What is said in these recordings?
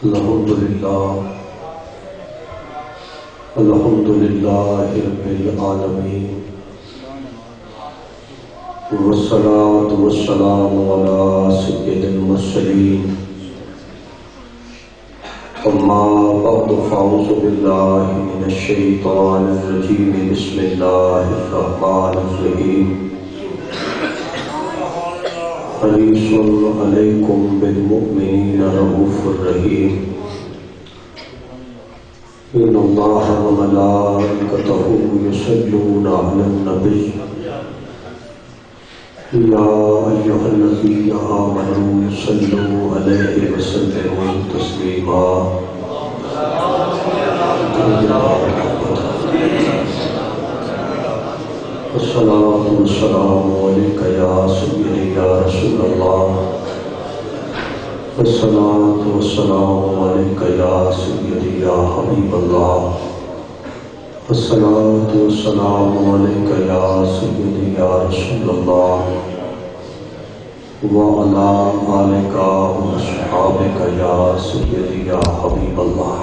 الحمدللہ رب العالمین والصلاة والسلام علی سید المرسلین اما بعد فاعوذ باللہ من الشیطان الرجیم بسم اللہ الرحمن الرحیم حریص علیکم بالمؤمنین رؤوف الرحیم ان اللہ وملائکتہ یصلون علی النبی یا ایھا الذین آمنوا صلوا علیہ وسلموا تسلیما الصلاۃ والسلام علیک یا سیدی یا رسول اللہ الصلاۃ والسلام علیک یا سیدی یا حبیب اللہ الصلاۃ والسلام علیک یا سیدی یا رسول اللہ وعلی آلک واصحابک یا سیدی یا حبیب اللہ۔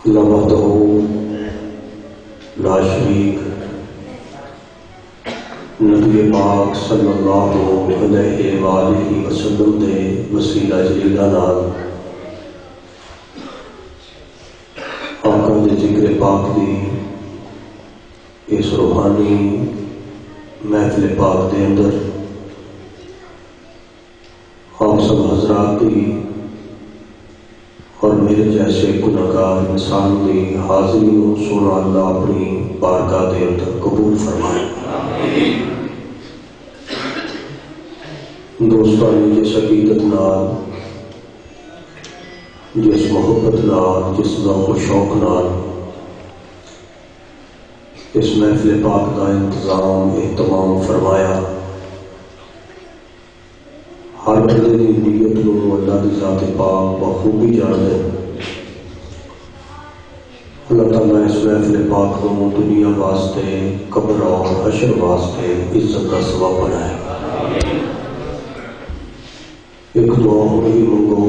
اللہ وحدہ لا شریک نبی پاک صلی اللہ علیہ وآلہ وسلم دے وسیلہ جلیلہ نال آقا دے ذکر پاک دی اس روحانی محفل پاک دے اندر آپ سب حضرات دی اور میرے جیسے گناہگار انسان دی حاضری کو سونا اللہ اپنی بارگاہ دے اندر قبول فرمائے۔ دوستانی جس عقیدت نال، جس محبت نال، جس ذوق و شوق نال اس محفل پاک کا انتظام اہتمام فرمایا، ہر بندے کی نیت کو اللہ کی ذات پاک بخوبی جانے۔ اللہ تعالیٰ اس محفل پاک کو دنیا واسطے، قبر اور حشر واسطے عزت کا سبب بنائے۔ ایک دعا ہوئی منگو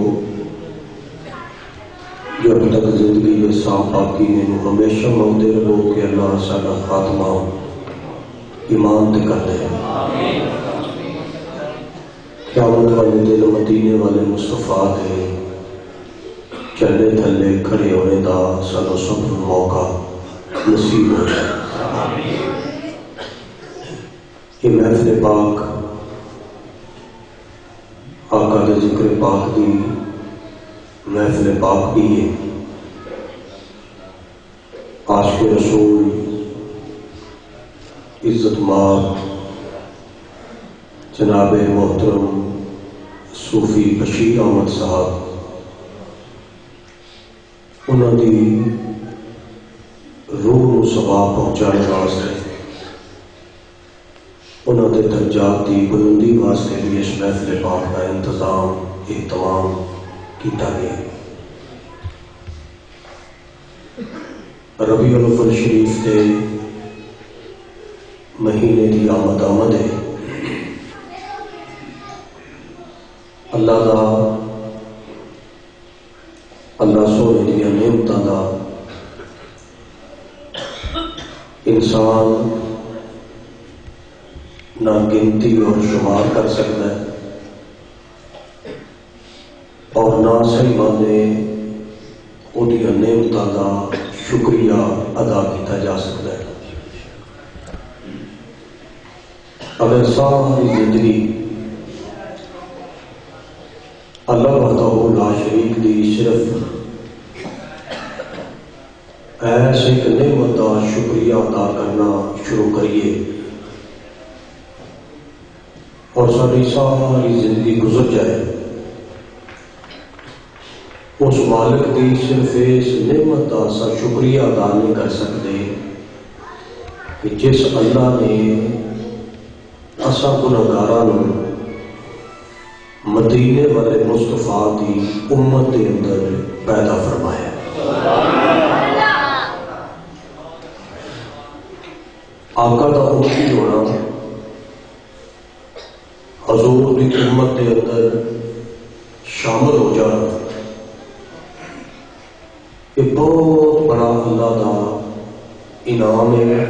جب تک زندگی میں سانپ باقی نے ہمیشہ مانگتے رہو کہ اللہ سارا خاتمہ ایمان تے کر دے۔ قیامت والے دل مدینے والے مصطفیٰ دے چلے تھلے کھڑے ہونے دا سانو سب موقع نصیب ہو جائے۔ یہ محفل پاک آقا دے ذکر پاک دی محفل پاک بھی ہے۔ عاشق رسول عزت مآب جناب محترم صوفی بشیر احمد صاحب انہوں دی روح کو ثواب پہنچانے واسطے، انہوں دے درجات کی بلندی واسطے بھی اس محفل پاک کا انتظام اہتمام کیتا گیا۔ ربیع الاول شریف کے مہینے کی آمد ہے۔ اللہ سونے دیا نعمتوں کا انسان نہ گنتی اور شمار کر سکتا ہے، اور نہ صحیح معنی وہ نعمتوں کا شکریہ ادا کیا جا سکتا ہے۔ اگر ساری زندگی اللہ وحدہ لا شریک دی صرف ایسے ایک نعمت کا شکریہ ادا کرنا شروع کریے اور ساری ساری زندگی گزر جائے، اس مالک کی صرف اس نعمت کا سا شکریہ ادا نہیں کر سکتے کہ جس اللہ نے اسا گناہگاراں مدینے والے مصطفیٰ کی امت کے اندر پیدا فرمایا۔ آقا کا امتی ہونا حضور کی امت کے اندر شامل ہو جانا یہ بہت بڑا اللہ کا انعام ہے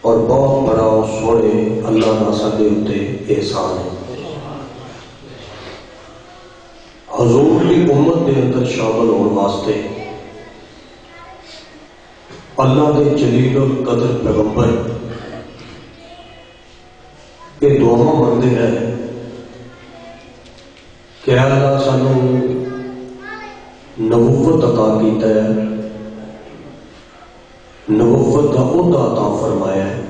اور بہت بڑا سونے اللہ کا سارے اتنے احسان ہے۔ حضور کی امت کے اندر شامل ہونے واسطے اللہ کے جلیل القدر پیغمبر یہ دعا منگتے ہیں کہ اللہ سانو نبوت عطا کیتا ہے، نبوت کا عہدہ عطا فرمایا ہے،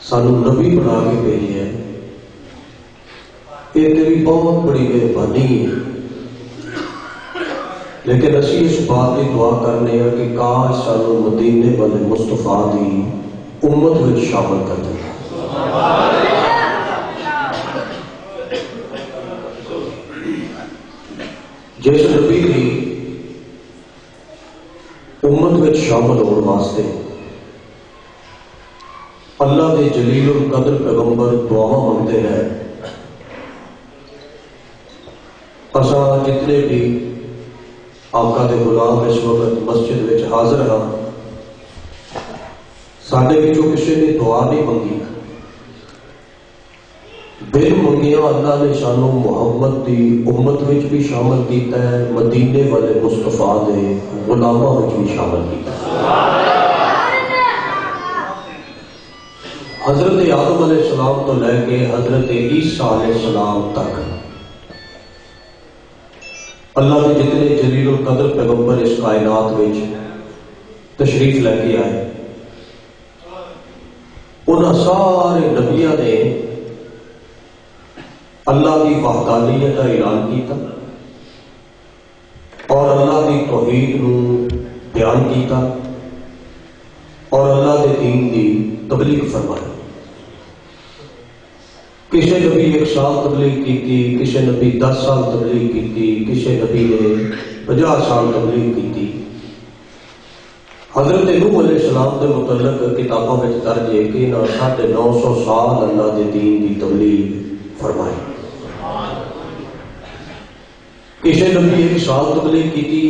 سانو نبی بنا کے بھیجا ہے، یہ تیری بہت بڑی مہربانی ہے۔ لیکن اسی اس بات کی دعا کرنے ہیں کہ کاش سانو مدینے والے مصطفیٰ دی امت میں شامل کر دیں۔ جس نبی کی امت میں شامل ہونے واسطے اللہ کے جلیل القدر پیغمبر دعا منگتے ہیں، اساں جتنے بھی آقا دے غلام اس وقت مسجد وچ حاضر ہاں، ساڈے وچوں کسی نے دعا نہیں منگی، بن منگیا اللہ نے سانو محمد دی امت وچ بھی شامل کیتا ہے، مدینے والے مصطفیٰ دے غلاماں وچ بھی شامل کیتا ہے۔ حضرت آدم علیہ السلام تو لے کے حضرت عیسیٰ علیہ السلام تک اللہ کے جتنے جلیل القدر پیغمبر اس کائنات میں تشریف لے کے آئے، انہاں سارے نبیاں نے اللہ کی وحدانیت کا اعلان کیتا اور اللہ کی توحید نو بیان کیتا اور اللہ کے دین کی تبلیغ فرمائی۔ کسی نبی 1 سال تبلیغ کی، کسی نبی 10 سال تبلیغ کی، کسی نبی نے 50 سال تبلیغ کی۔ حضرت نوح علیہ السلام کے متعلق کتابوں میں درج ہے کہ 950 سال اللہ کے دین کی تبلیغ فرمائی۔ کسی نبی 1 سال تبلیغ کی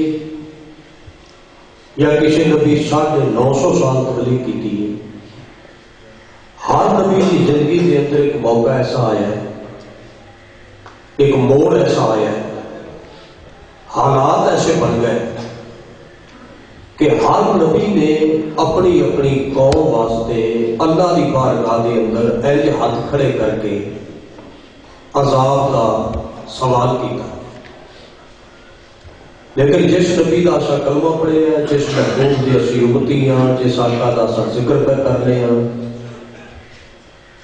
یا کسی نبی 950 سال تبلیغ کی ہے۔ ہر نبی کی زندگی کے اندر ایک موقع ایسا آیا ہے، ایک موڑ ایسا آیا ہے، حالات ایسے بن گئے کہ ہر نبی نے اپنی اپنی قوم واسطے اللہ کی بارگاہ کے اندر ایسے ہاتھ کھڑے کر کے عذاب کا سوال کیا۔ لیکن جس نبی کا اصا کلمہ پڑھے ہیں، جس محبوب کی اسی امتی ہاں، جس آقا کا اصا ذکر پہ کرنے ہاں،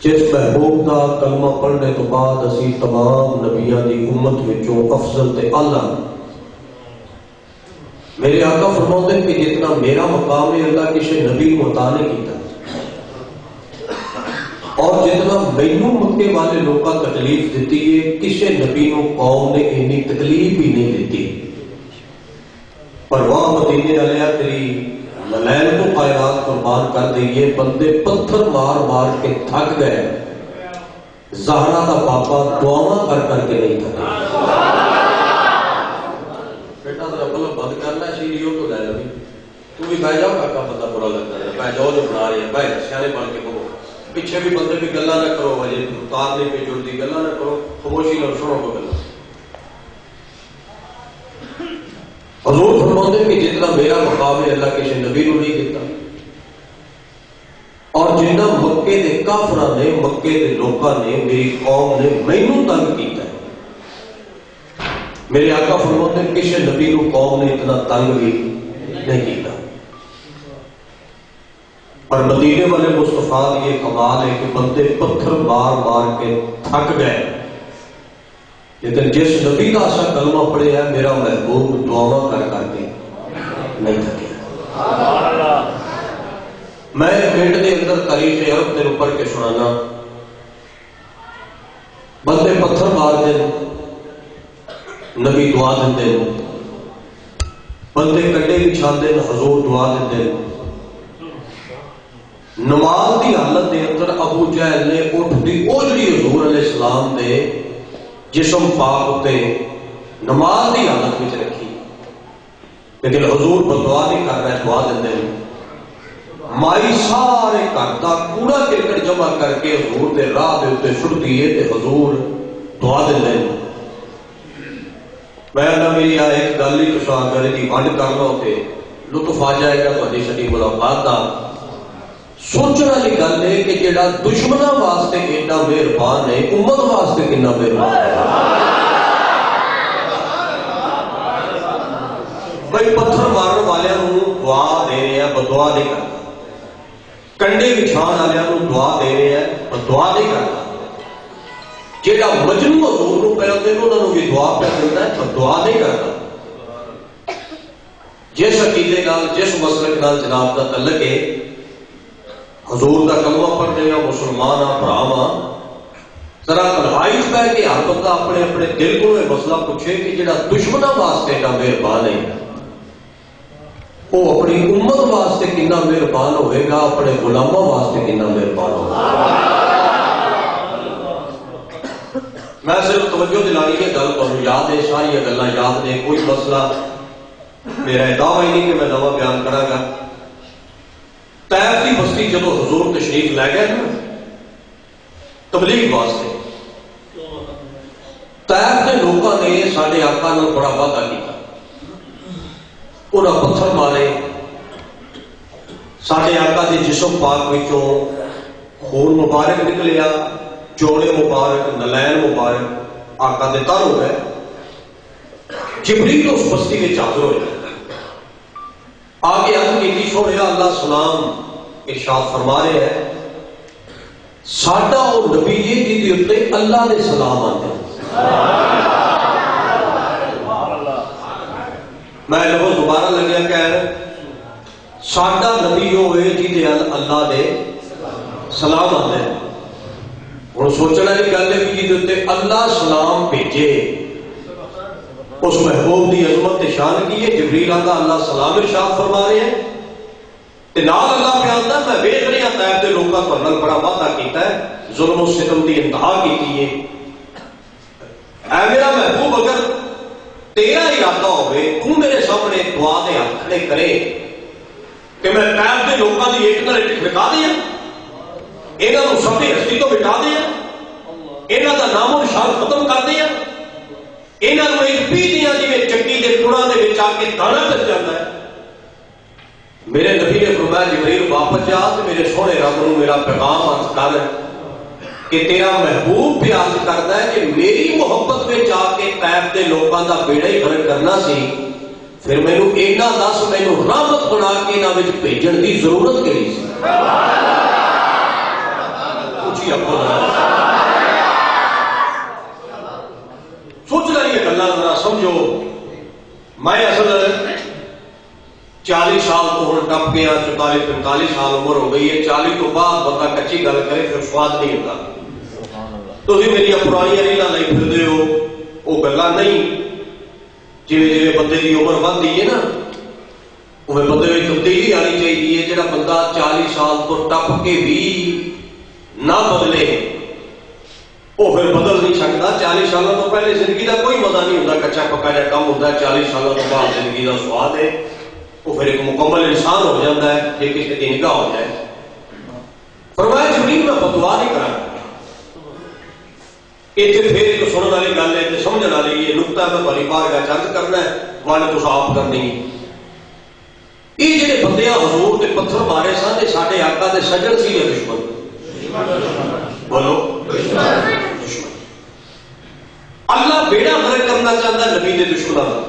جس محبوب کا کلمہ پڑھنے تو بعد اسی تمام نبیاں دی امت وچوں افضل تے اعلیٰ، میرے آقا فرماتے ہیں کہ جتنا میرا مقام ہے اللہ کسی نبی کو عطا نہیں کیتا، اور جتنا مینوں مکے والے لوگوں کو تکلیف دیتی ہے کسی نبی کو قوم نے اتنی تکلیف ہی نہیں دیتی۔ پرواہ مدینے والے تیری للیل کو کائنات قربان کر دئیے، بندے پتھر مار مار کے تھک گئے، زہرا کا پاپا دعاواں کر کر کے نہیں تھکے۔ بیٹا ذرا بلب بند کرنا سیریو تو لے لو، تو بھی بہ جاؤ، کاکا بندہ برا لگتا ہے، بہ جاؤ جو بنا رہے ہیں، بہ سیانے بن کے بولو، پیچھے بھی بندے بھی گلا نہ کرو، وجہ تار نہیں پہ جڑتی، گلا نہ کرو، خاموشی نہ سنو کو گلا۔ حضور فرماتے ہیں کہ جتنا میرا مقام ہے اللہ کسی نبی کو نہیں دیتا، اور جنہ مکے دے کافراں نے، مکے دے لوکاں نے، میری قوم نے مینوں تنگ کیتا ہے، میرے آقا فرماتے ہیں کسی نبی کو قوم نے اتنا تنگ بھی نہیں کیتا۔ اور مدینے والے مصطفیٰ کی یہ کمال ہے کہ بندے پتھر مار مار کے تھک گئے، لیکن جس نبی کا ایسا کلمہ پڑھے ہے میرا محبوب دعاواں کر کر کے نہیں تھکے۔ میں منٹ کے اندر تاریخ عرب تیرے پڑھ کے سنانا، بندے پتھر مار دیں، نبی دعا دیتے، بندے کٹے بچھا دیں، حضور دعا دیتے، نماز دی حالت دے اندر ابو جہل نے اٹھ دی اوجڑی حضور علیہ السلام دے جسم پاک تے نماز دی حالت وچ رکھی، لیکن حضور بدعا نہیں کر رہے، دعا دیندے ہیں۔ مائی سارے گھر دا کوڑا کرکٹ جمع کر کے حضور دے راہ دے اوتے سٹ دیے تے حضور دعا دیندے ہیں۔ میں نہ میری ایک گل ہی تساں گل دی ونڈ کر لو تے لطف آ جائے گا تہاڈی سٹی ملاقات دا۔ سوچنے والی گل ہے کہ جڑا دشمناں واسطے اتنا مہربان ہے، امت واسطے کتنا مہربان ہے۔ بھائی پتھر مارن والوں دعا دے رہے ہیں، بدعا نہیں کرتا۔ کنڈے بچھان والوں دعا دے رہے ہیں، بدعا نہیں کرتا۔ جڑا مجنوں حضور نوں پہ ہوندے نے انہاں نوں بھی دعا پہ دیندا ہے، بدعا نہیں کرتا۔ جس عقیدے نال جس مسلک نال جناب دا تعلق ہے، حضور دا کلمہ پڑھنے یا مسلمان آ بھراواں، ذرا تنہائی چ بیٹھ کے ہر بندہ اپنے اپنے دل کو یہ مسئلہ پوچھے کہ جڑا دشمناں واسطے اتنا مہربان ہے، وہ اپنی امت واسطے کتنا مہربان ہوئے گا، اپنے غلاموں واسطے کتنا مہربان ہوگا۔ میں صرف توجہ دلانی ہے، گل تمہیں یاد ہے، ساری گلاں یاد نے، کوئی مسئلہ میرا دعویٰ ہی نہیں کہ میں دعویٰ بیان کرا گا۔ طائف کی بستی جب حضور تشریف لے گئے نا تبلیغ واسطے، طائف کے لوگوں نے سارے آقا نے بڑا وعدہ کیا، انہاں پتھر مارے، سارے آقا کے جسم پاک وچوں خون مبارک نکلیا، جوڑے مبارک، نلین مبارک آقا دے تر ہو گئے۔ جبریل اس بستی میں حاضر ہوئے، آگے عرض کی سونے اللہ سلام ارشاد فرما رہے ہیں، ساڈا وہ نبی جی جی اتنے اللہ دے سلام آتے ہیں۔ میں لفظ دوبارہ لگیا کہنا، ساڈا نبی ہوئے جی اللہ دے سلام آتے ہیں۔ ہوں سوچنا کی گل ہے کہ جی اللہ سلام بھیجے، اس محبوب کی عظمت شان کی ہے۔ جبریل آتا اللہ سلام ارشاد فرما رہے ہیں، تے نال اللہ پہ آتا میں ویکھ رہا طائف دے لوکاں تو اللہ بڑا وعدہ کیتا ہے، ظلم و ستم دی انتہا کیتی ہے۔ اے میرا محبوب اگر تیرا ارادہ ہوئے، تو میرے سامنے دعا دے ہاتھ کھڑے کرے کہ میں طائف دے لوکاں دی ایک نہ ایک مٹا دیا، انہاں نوں سبھی ہستی تو مٹا دیا، انہاں دا نام و نشان ختم کر دیا، انہاں نوں ایک پی دیاں جویں چکی دے ٹڑاں دے وچ آ کے دانا پس جاندا ہے۔ میرے نبی نے فرمایا جبریل واپس جا تے میرے سونے رب نوں میرا پیغام عرض کر کہ تیرا محبوب بھی عرض کرتا ہے کہ میری محبت میں جا کے طائف دے لوگاں دا بیڑا ہی غرق کرنا سی، پھر مینوں اینا دس مینوں رحمت بنا کے انہاں وچ بھیجن دی ضرورت کیڑی سی؟ اونچی آکھو سوچ رہی ہے گلاں ذرا سمجھو۔ میں اصل 40 سال تو ہوں ٹپ گیا، 44-45 سال عمر ہو گئی ہے۔ 40 تو بعد بندہ کچی گل کرے پھر سواد نہیں ہوتا۔ تسی میری پرانی ریلاں لئی پھردے ہو، وہ گلاں نہیں، جویں جویں بندے دی عمر ودھدی ہے نا اوے بندے وچ تبدیلی آنی چاہیے۔ جڑا بندہ 40 سال تو ٹپ کے بھی نہ بدلے وہ پھر بدل نہیں سکتا۔ 40 سالوں تو پہلے زندگی کا کوئی مزہ نہیں ہوتا، کچا پکا جا کم ہوتا ہے۔ 40 سالوں تو بعد زندگی کا سواد ہے، وہ پھر ایک مکمل انسان ہو جاتا ہے جی کسی کی نگاہ ہو جائے۔ فرمایا جبریل میں بدعا نہیں کرا۔ اتنے پھر ایک سننے والی گل ہے، سمجھنے والی یہ نقطہ میں بڑی بارگاہ چرچ کرنا ہے، والے تو صاف کرنی۔ یہ جڑے بندے حضور تے پتھر مارے سن، یہ ساڈے آقا دے سجن سی یا دشمن؟ بولو اللہ بیڑا غرق کرنا چاہتا ہے نبی دے دشمنوں کا،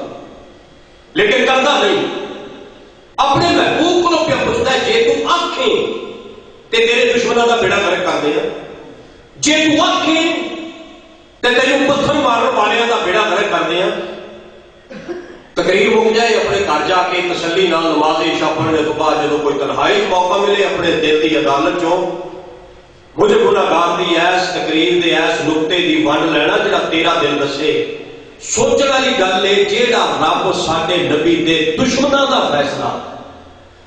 لیکن کرتا نہیں۔ اپنے محبوب کو پیا پوچھتا ہے جے تو آکھیں تے تیرے دشمنوں کا بیڑا غرق کر دیا، جے تو آکھیں تے تینوں پتھر مارن والوں کا بیڑا غرق کر دیا۔ تقریر مک جائے، اپنے گھر جا کے تسلی نال نماز عشاء پڑھنے تو بعد جب کوئی تنہائی موقع ملے اپنے دل کی عدالت چوں مجھے گناہگار دی ایس تقریر دے ایس نقطے دی ونڈ لینا جڑا تیرا دل دسے۔ سوچنے والی گل ہے، جیڑا رب ساڈے نبی دے دشمناں دا فیصلہ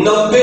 90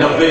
90।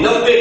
90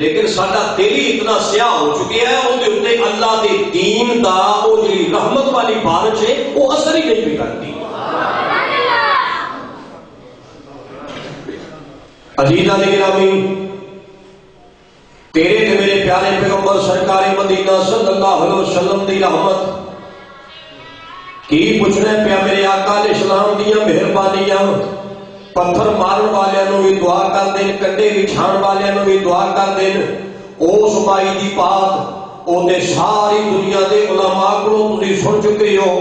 لیکن ساڈا دل ہی اتنا سیاہ ہو چکے ہے وہ اتنے اللہ دے دین دا وہ جی رحمت والی بارش ہے وہ اثر ہی نہیں پہ کرتی. عزیزان گرامی، تیرے تے میرے پیارے پیغمبر سرکار مدینہ صلی اللہ علیہ وسلم دی رحمت کی پوچھنا پیا میرے آقا علیہ السلام دیاں مہربانیاں پتھر مارن والوں بھی دعا کر دین، کنڈے بچھان والوں بھی دعا کر دین. اس مائی دی بات اوتے ساری دنیا دے علماء کو تسی سن چکے ہو،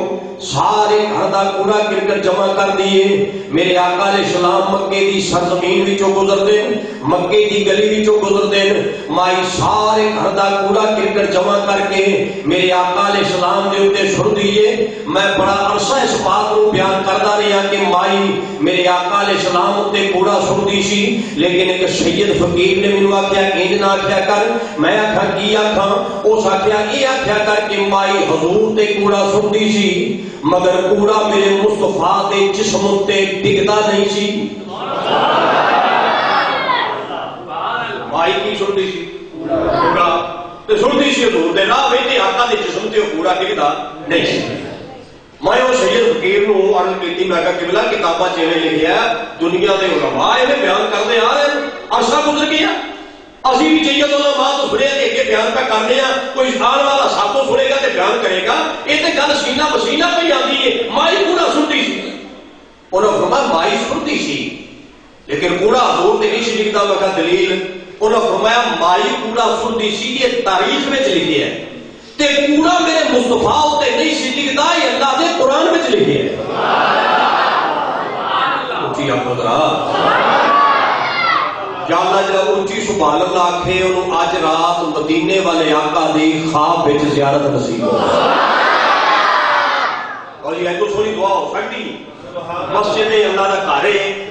سارے گھر دا کوڑا کرکٹ جمع کر دیے. میرے آقا علیہ السلام مکے دی سرزمین وچوں گزر دے، مکے دی گلی وچوں گزر دے، مائی سارے گھر دا کوڑا کرکٹ جمع کر کے میرے آقا علیہ السلام دے اوتے چھڑ دیے. میں بڑا عرصہ اس بات کو بیان کردا رہا کہ مائی میرے آقا علیہ السلام اوتے کوڑا چھڑ دی سی، لیکن ایک سید فقیر نے مینوں آکھیا انج نہ آکھیا کر. میں آکھا کی آکھاں؟ اس آکھیا یہ آکھیا کر کہ مائی حضور تے کوڑا چھڑ دی سی مگر کوڑا میرے مصطفیٰ دے جسم تے ڈگدا نہیں سی. مائی کی چھڑ دی سی؟ کوڑا تے چھڑ دی سی حضور دے راہ وچ آقا دے جسم تے کوڑا ڈگدا نہیں سی. میں وہ سید فقیر نو عرض کیتی، میں کہا قبلہ کتاباں چیویں لکھیا دنیا دے علماء ایویں بیان کردے آ رہے ہیں، عرصہ گزر گیا. اسی بھی چاہیے تو علماء تو سنے دے کے بیان پہ کرنے ہیں، کوئی آن والا ساتوں سنے گا تے بیان کرے گا. یہ تے گل سینہ پسینہ پہ آتی ہے. مائی کوڑا سنتی سی، انہوں نے فرمایا مائی سنتی سی لیکن کوڑا حضور تے نہیں سی لکھتا. میں کہا دلیل؟ انہوں نے فرمایا مائی کوڑا سنتی سی یہ تاریخ میں لکھے ہے تے کوڑا میرے مصطفیٰ تے نہیں سی لکھتا، یہ اللہ دے قرآن میں لکھے ہے. اونچی آپ ذرا یا اللہ جڑا اونچی سبحان اللہ آکھے انہوں آج رات مدینے والے آقا دی خواب وچ زیارت نصیب ہو. اور یہ تو سونی دعا ہو سکتی مسجد اللہ دا گھر ہے.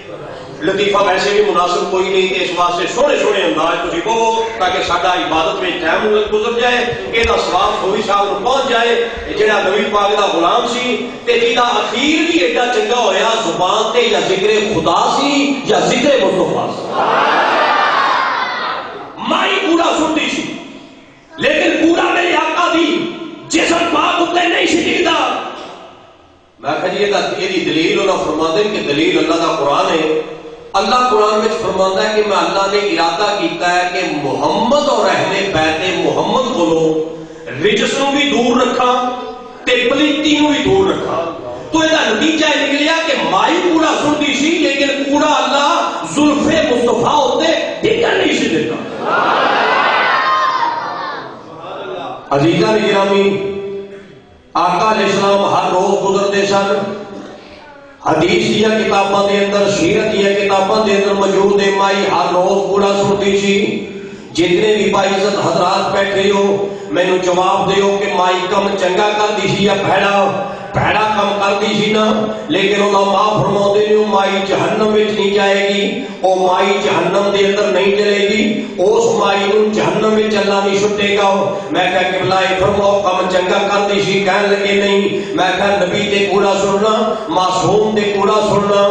لطیفہ ویسے بھی مناسب کوئی نہیں تے اس واسطے سونے سونے انداز تسی کہو تاکہ ساڈا عبادت میں ٹائم گزر جائے، یہ ثواب سوری صاحب نو پہنچ جائے جہاں نبی پاک دا غلام سی تے جہاں اخیر بھی ایڈا چنگا ہویا زبان تے یا ذکر خدا سی یا ذکر مصطفیٰ سی. مائی کوڑا سنتی سی لیکن کوڑا میرے آقا دی جسم پاک اتنے نہیں سی لکھتا. میں کہا جی یہ دلیل انہوں فرماتے ہیں کہ دلیل اللہ دا قرآن ہے. اللہ قرآن میں فرماتا ہے کہ میں اللہ نے ارادہ کیتا ہے کہ محمد اور اہل بیت محمد کو رجس نو بھی دور رکھا تے پلیتی نو بھی دور رکھا. تو یہ نتیجہ نکلیا کہ مائی کوڑا سنتی سی لیکن کوڑا اللہ زلف مصطفیٰ ہوتے ڈگن نہیں سی دیتا. عزیزان گرامی، آقا علیہ السلام ہر روز گزرتے سن. حدیث دیا کتاباں دے اندر، سیرت دیا کتاباں دے اندر موجود ہے مائی ہر روز کوڑا سنتی سی. جتنے بھی باعزت حضرات بیٹھے ہو مینو جواب دیو کہ مائی کم چنگا کر دی سی یا بھڑا کم کر دی سی نا. لیکن علماء فرماتے ہیں مائی جہنم وچ نہیں جائے گی، او مائی جہنم دے اندر نہیں چلے گی، اس مائی نو جہنم وچ اللہ نہیں چھٹے گا. میں کہا کہ بلا فرماؤ کم چنگا کر دی سی، کہنے لگے نہیں. میں کہا نبی تے کوڑا سننا، معصوم تے کوڑا سننا،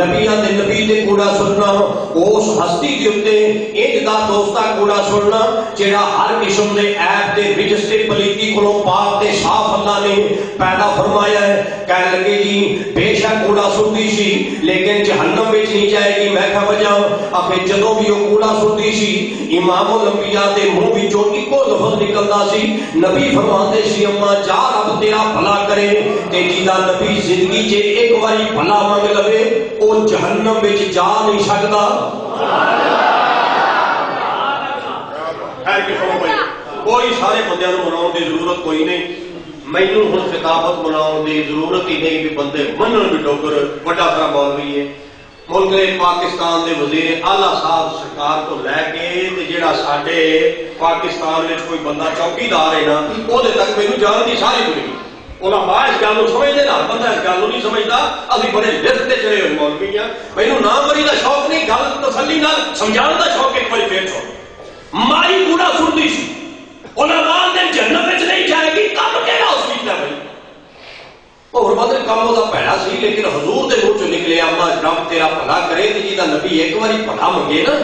نبیاں تے نبی تے کوڑا سننا، اس ہستی دے اوتے انج دا دوستا کوڑا سننا جہاں ہر قسم دے عیب تے رجس تے پلیتی کولوں پاک تے صاف اللہ نے پیدا فرمایا ہے. کہنے لگے جی بے شک کوڑا سنتی سی لیکن جہنم وچ نہیں جائے گی. میں کہا وجہ اپنے جدوں بھی وہ کوڑا سنتی سی امام الانبیاء دے منہ وچوں اکو لفظ نکلدا سی. نبی فرماتے سی اما جا رب تیرا بھلا کرے تے جیدا نبی زندگی چ ایک باری بھلا منگ لوے او جہنم وچ جا نہیں سکدا. کوئی سارے بندیاں نوں مناؤن دی ضرورت کوئی نہیں. مینوں ہن خطابت مناؤن دی ضرورت ہی نہیں بھی بندے منن بھی ڈوگر بڑا سارا مولوی ہے. ملک پاکستان دے وزیر اعلیٰ صاحب سرکار تو لے کے جڑا ساڈے پاکستان وچ کوئی بندہ چوکیدار ہے نا وہ تک مینوں جان دی ساری دنیا علماء اس گل کو سمجھتے نا، بندہ اس گل کو نہیں سمجھتا. ابھی بڑے لفظ تے چڑھے ہوئے مولوی ہیں. مینوں نام بری دا شوق نہیں، گل تسلی نال سمجھان دا شوق ایک باری پھر چھوڑ. مائی کوڑا سنتی سی علماء نے جنت وچ نہیں جائے گی، کم کہڑا اس کی بھائی اور مطلب کم وہ پیڑا سی لیکن حضور دے منہ چوں نکلے اما رب تیرا بھلا کرے تے جیدا نبی ایک باری بھلا منگے نا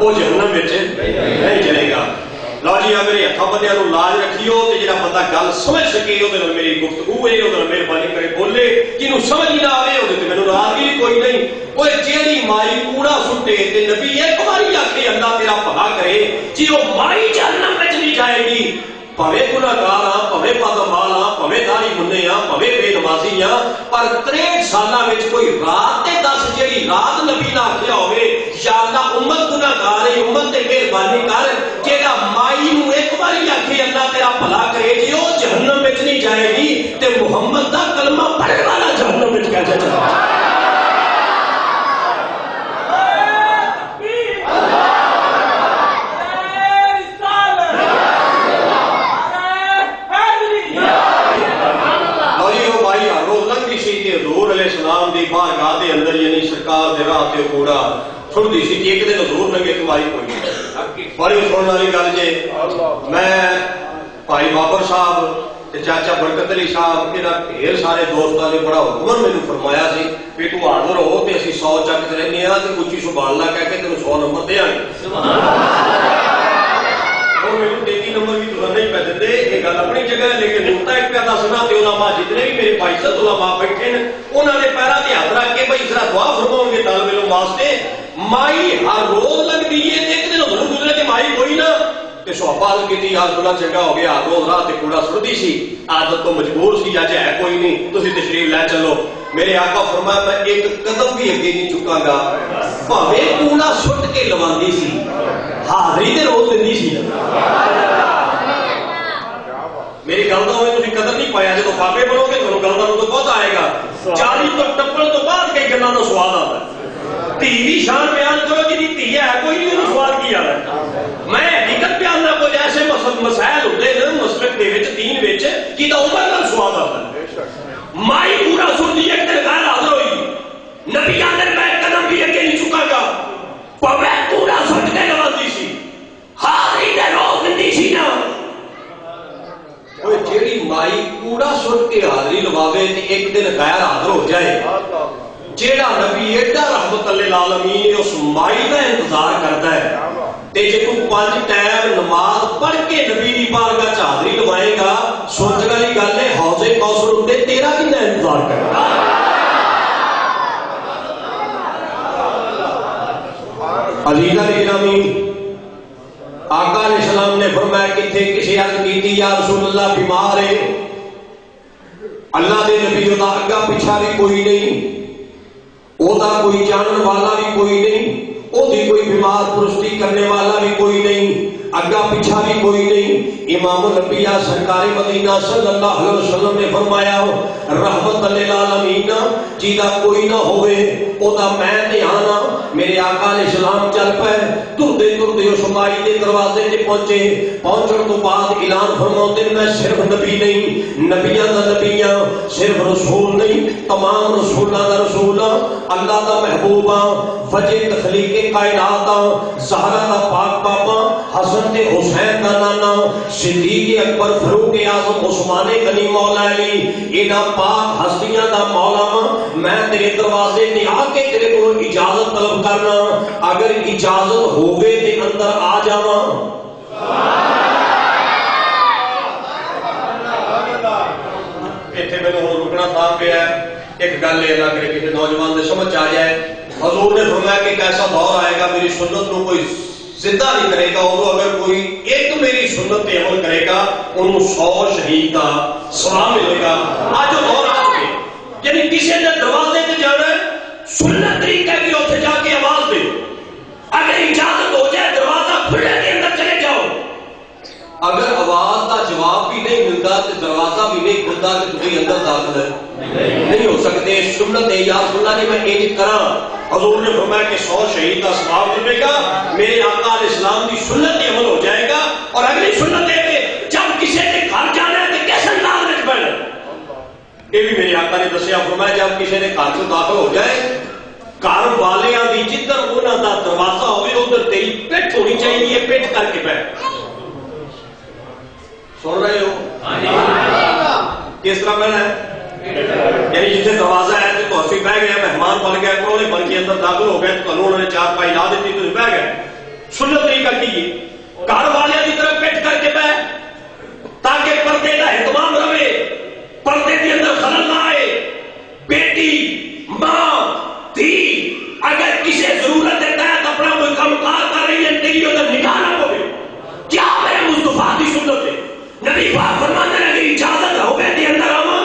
وہ جہنم وچ نہیں چلے گا. لو جی اگر ہاتھوں بندیاں نوں لاج رکھیو تے جڑا بندہ گل سمجھ سکے او دے نال میری گفتگو ہے او دے مہربانی کرے بولے جنوں سمجھ نہ آوے او تے مینوں ناراضگی کوئی نہیں. اوے جیڑی مائی کوڑا سٹے تے نبی ایک باری آکھے اللہ تیرا بھلا کرے جی او مائی جہنم وچ نہیں جائے گی. پویں گناہگار ہاں پویں بدعمال ہاں پویں داڑھی مننے ہاں پویں بے نمازی ہاں پر 63 سالاں وچ کوئی رات تے 10 جیڑی رات نبی نے آکھیا ہوئے یا اللہ امت گناہگار ہے امت تے مہربانی کر جیڑا مائی نوں ایک باری آکھے اللہ تیرا بھلا کرے جی او جہنم وچ نہیں جائے گی تے محمد دا کلمہ پڑھن والا جہنم وچ کیسے جائے گا. حضور علیہ السلام دی بارگاہ دے اندر یعنی سرکار دے راہ تے کوڑا چھڑدی سی ایک دن حضور لگے کمائی کوئی بڑی سننے والی گل جے. میں بھائی بابر صاحب تے چاچا برکت علی صاحب انہاں ڈھیر سارے دوستاں نے بڑا حکم مینوں فرمایا سی کہ تو حاضر ہو تے اسی 100 چک تے رہنے ہاں تے کچھ سبحان اللہ کہہ کے تینوں 100 نمبر دے آں گے. میرے 33 نمبر بھی تو نہیں پہ دے یہ گل اپنی جگہ ہے لیکن نقطہ ایک پہ دسنا تے علماء جتنے بھی میرے بھائی صاحب علماء بیٹھے ہیں انہوں نے پیرا تے ہاتھ رکھ کے بھائی ذرا دعا فرماؤ گے طالب علم واسطے. مائی ہر روز لگتی ہے ایک دن ضرور گزرے کہ مائی کوئی نہ تے سوال کی تھی آج بڑا چنگا ہو گیا ہر روز رات تے کوڑا سڑتی سی عادت تو مجبور سی اج ہے کوئی نہیں تسی تشریف لے چلو. میرے آقا فرمایا میں ایک قدم بھی اگے نہیں چکاں گا بھاویں کوڑا سٹ کے لواندی سی حاضری تے روز دندی سی. میری گل کا ہوئے تھی قدر نہیں پایا جب بابے بنو گے تو گل کا تو بہت آئے گا 40 تو ٹپڑ تو بعد کئی گلوں کا سواد آتا ہے. دھی بھی شان بیان کرو جی دھی ہے کوئی نہیں انہوں سوال کی آ رہا ہے. میں حقیقت بیان نہ کوئی ایسے مسائل ہوتے ہیں مسلک دے وچ دین وچ کہ دا عمر کا سواد آتا ہے. مائی پورا سنتی ایک دن غیر حاضر ہوئی نبی آدر میں قدم بھی اگے نہیں چکا گا پوے پورا سٹ کے لواندی سی حاضری دے روز دندی سی نا. جیڑی مائی کوڑا سٹ کے حاضری لواوے تے ایک دن غیر حاضر ہو جائے جیڑا نبی ایڈا رحمت للعالمین اس مائی کا انتظار کرتا ہے تے جے تو 5 ٹائم نماز پڑھ کے نبی دی بارگاہ چ حاضری لوائے گا سوچ والی گل ہے حوض کوثر اُتے تیرا کتنا انتظار کرے گا. عزیزاں گرامی آقا علیہ السلام نے فرمایا کتھے کسی عرض کیتی یا رسول اللہ بیمار ہے اللہ دے نبی دا اگا پیچھا بھی کوئی نہیں او دا کوئی جانن والا بھی کوئی نہیں او دی کوئی بیمار پرستی کرنے والا بھی کوئی نہیں اگا پیچھا بھی کوئی نہیں. امام الانبیاء سرکار مدینہ صلی اللہ علیہ وسلم نے فرمایا رحمت للعالمین جیدا کوئی نہ ہوئے او دا میں دھیان میرے آقا علیہ السلام چل پے تردے تردے اس مائی دے دروازے تے پہنچے پہنچن تو بعد اعلان فرماتے میں صرف نبی نہیں نبیاں دا نبی ہاں صرف رسول نہیں تمام رسولاں دا رسول ہاں اللہ دا محبوب ہاں وجہ تخلیق کائنات ہاں زہرا دا پاک بابا حسن تے حسین دا نانا صدیق اکبر فاروق اعظم عثمان غنی مولا علی انہاں پاک ہستیاں دا مولا ہاں میں تیرے دروازے تے آ کے تیرے کو اجازت طلب کرنا اگر اجازت ہوگے تے اندر آ جاواں. ایتھے مینوں ہن رکنا تھا پیا ایک گل یہ نہ کرے کہ نوجوان دے سمجھ آ جائے. حضور نے فرمایا کہ ایک ایسا دور آئے گا میری سنت کو کوئی زندہ نہیں کرے گا اور اگر کوئی ایک میری سنت پہ عمل کرے گا انہوں 100 شہید کا ثواب ملے گا. آج جو دور آ کے یعنی کسی نے دروازے پہ جانا ہے سنت طریقہ کی اتنے جا کے آواز دے اگر اجازت ہو جائے دروازہ کھلے کے اندر چلے جاؤ. اگر آواز کا جواب بھی نہیں ملتا تو دروازہ بھی نہیں کھلتا کہ تمہیں اندر داخل نہیں ہو سکتے. سنت ہے یا سننا نہیں میں ایک کرا. حضور نے فرمایا کہ 100 شہید کا ثواب ملے گا میرے آقا علیہ السلام کی سنت پہ عمل ہو جائے گا. اور اگلی سنت ہے کہ جب کسی نے گھر جانا ہے تو کیسے انداز میں پڑھنا یہ بھی میرے آقا نے دسیا. فرمایا جب کسی نے گھر سے داخل ہو جائے گھر والیاں دی جدھر انہاں دا دروازہ ہوئے ادھر تیری پٹھ ہونی چاہیے پٹھ کر کے بیٹھ. سن رہے ہو کس طرح پڑھنا ہے یعنی جتنے دروازہ ہے تو اسی بہ گئے مہمان بن گئے پرونے بن کے اندر داخل ہو گئے تو انہوں نے 4 پائی لا دیتی تو بہ گئے سنت طریقہ کی گھر والے کی طرف پٹ کر کے بہ تاکہ پردے کا اہتمام رہے، پردے کے اندر خلل نہ آئے. بیٹی ماں دھی اگر کسی ضرورت کے تحت اپنا کوئی کام کار کر رہی ہے تیری ادھر نکاح نہ ہوئے. کیا میرے مصطفیٰ کی سنت ہے؟ نبی پاک فرماتے ہیں کہ اجازت ہو بیٹی اندر آوا.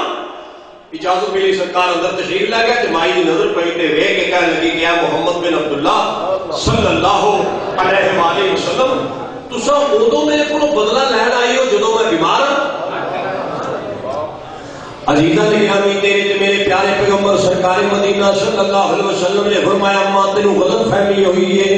اجازت ملی، سرکار اندر تشریف لے گئے. مائی کی نظر پڑی تے ویکھ کے کہنے لگی کہ اے محمد بن عبداللہ صلی اللہ علیہ وآلہ وسلم تساں ادوں میرے کو بدلہ لین آئی ہو جدوں میں بیمار ہوں. عزیزہ نے گرامی تیرے تے میرے پیارے پیغمبر سرکار مدینہ صلی اللہ علیہ وسلم نے فرمایا اماں تینوں غلط فہمی ہوئی ہے،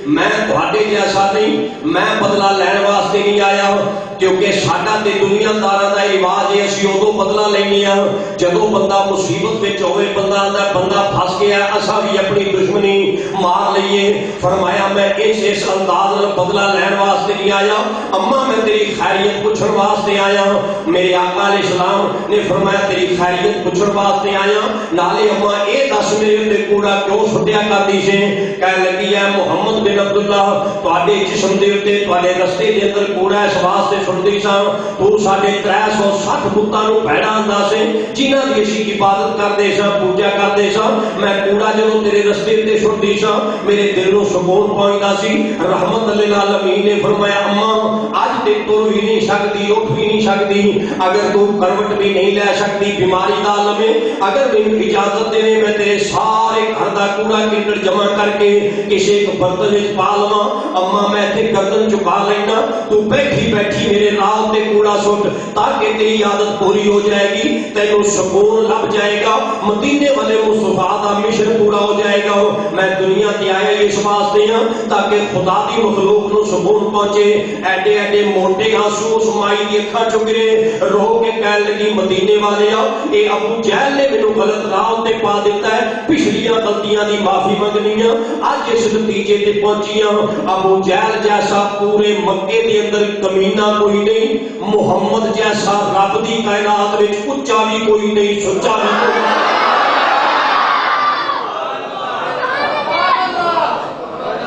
میں تھوڑے جیسا نہیں، میں بدلہ لین واسطے نہیں آیا کیونکہ ساڈا تے دنیا داراں دا رواج ہے اسی ادوں بدلہ لینے ہاں جدوں بندہ مصیبت وچ ہوے، بندہ آندا بندہ پھس گیا اساں بھی اپنی دشمنی مار لئیے. فرمایا میں اس انداز نال بدلہ لین واسطے نہیں آیا، اماں میں تیری خیریت پوچھن واسطے آیا. میرے آقا علیہ السلام نے فرمایا تیری خیریت پوچھن واسطے آیا، نالے اماں اے دس میرے تے کوڑا کیوں سٹیا کردی سے؟ کہنے لگی ہے محمد بن عبداللہ تواڈے جسم دے اوتے تواڈے رستے دے اندر کوڑا اس واسطے سٹدی سا تو ساڈے 360 بتاں نوں بھڑا آندا سے جنہاں دی اسی عبادت کردے سا پوجا کردے سا. میں کوڑا جدوں تیرے رستے تے سٹدی سا میرے دل نوں سکون پہنچدا سی. رحمت للعالمین نے فرمایا اماں اج تے تر بھی نہیں سکتی، اٹھ بھی نہیں سکتی، اگر تو کروٹ بھی نہیں لے سکتی، بیماری دا عالم ہے، اگر مینوں اجازت دے میں تیرے سارے گھر دا کوڑا کرکٹ جمع کر کے کسی ایک برتن وچ پا لواں. اماں میں ایتھے گردن جھکا لینا، تو بیٹھی بیٹھی میرے نال تے کوڑا سٹ تاکہ تیری عادت پوری ہو جائے گی، تینوں سکون لب جائے گا، مدینے والے مصطفیٰ دا مشن پورا ہو جائے گا. میں دنیا تے آیا اس واسطے ہاں تاکہ خدا دی مخلوق نوں سکون پہنچے. ایڈے ایڈے موٹے آنسو اس مائی دی اکھاں چ گرے، رو کے کہنے لگی مدینے والے آ اے ابو جہل نے مینوں غلط راہ تے پا دیتا ہے، پچھلیاں غلطیاں دی معافی منگنی ہاں، اج اس نتیجے تے پہنچی ہاں ابو جہل جیسا پورے مکے دے اندر کمینہ کوئی نہیں، محمد جیسا رب دی کائنات وچ اچا بھی کوئی نہیں، سچا بھی کوئی نہیں.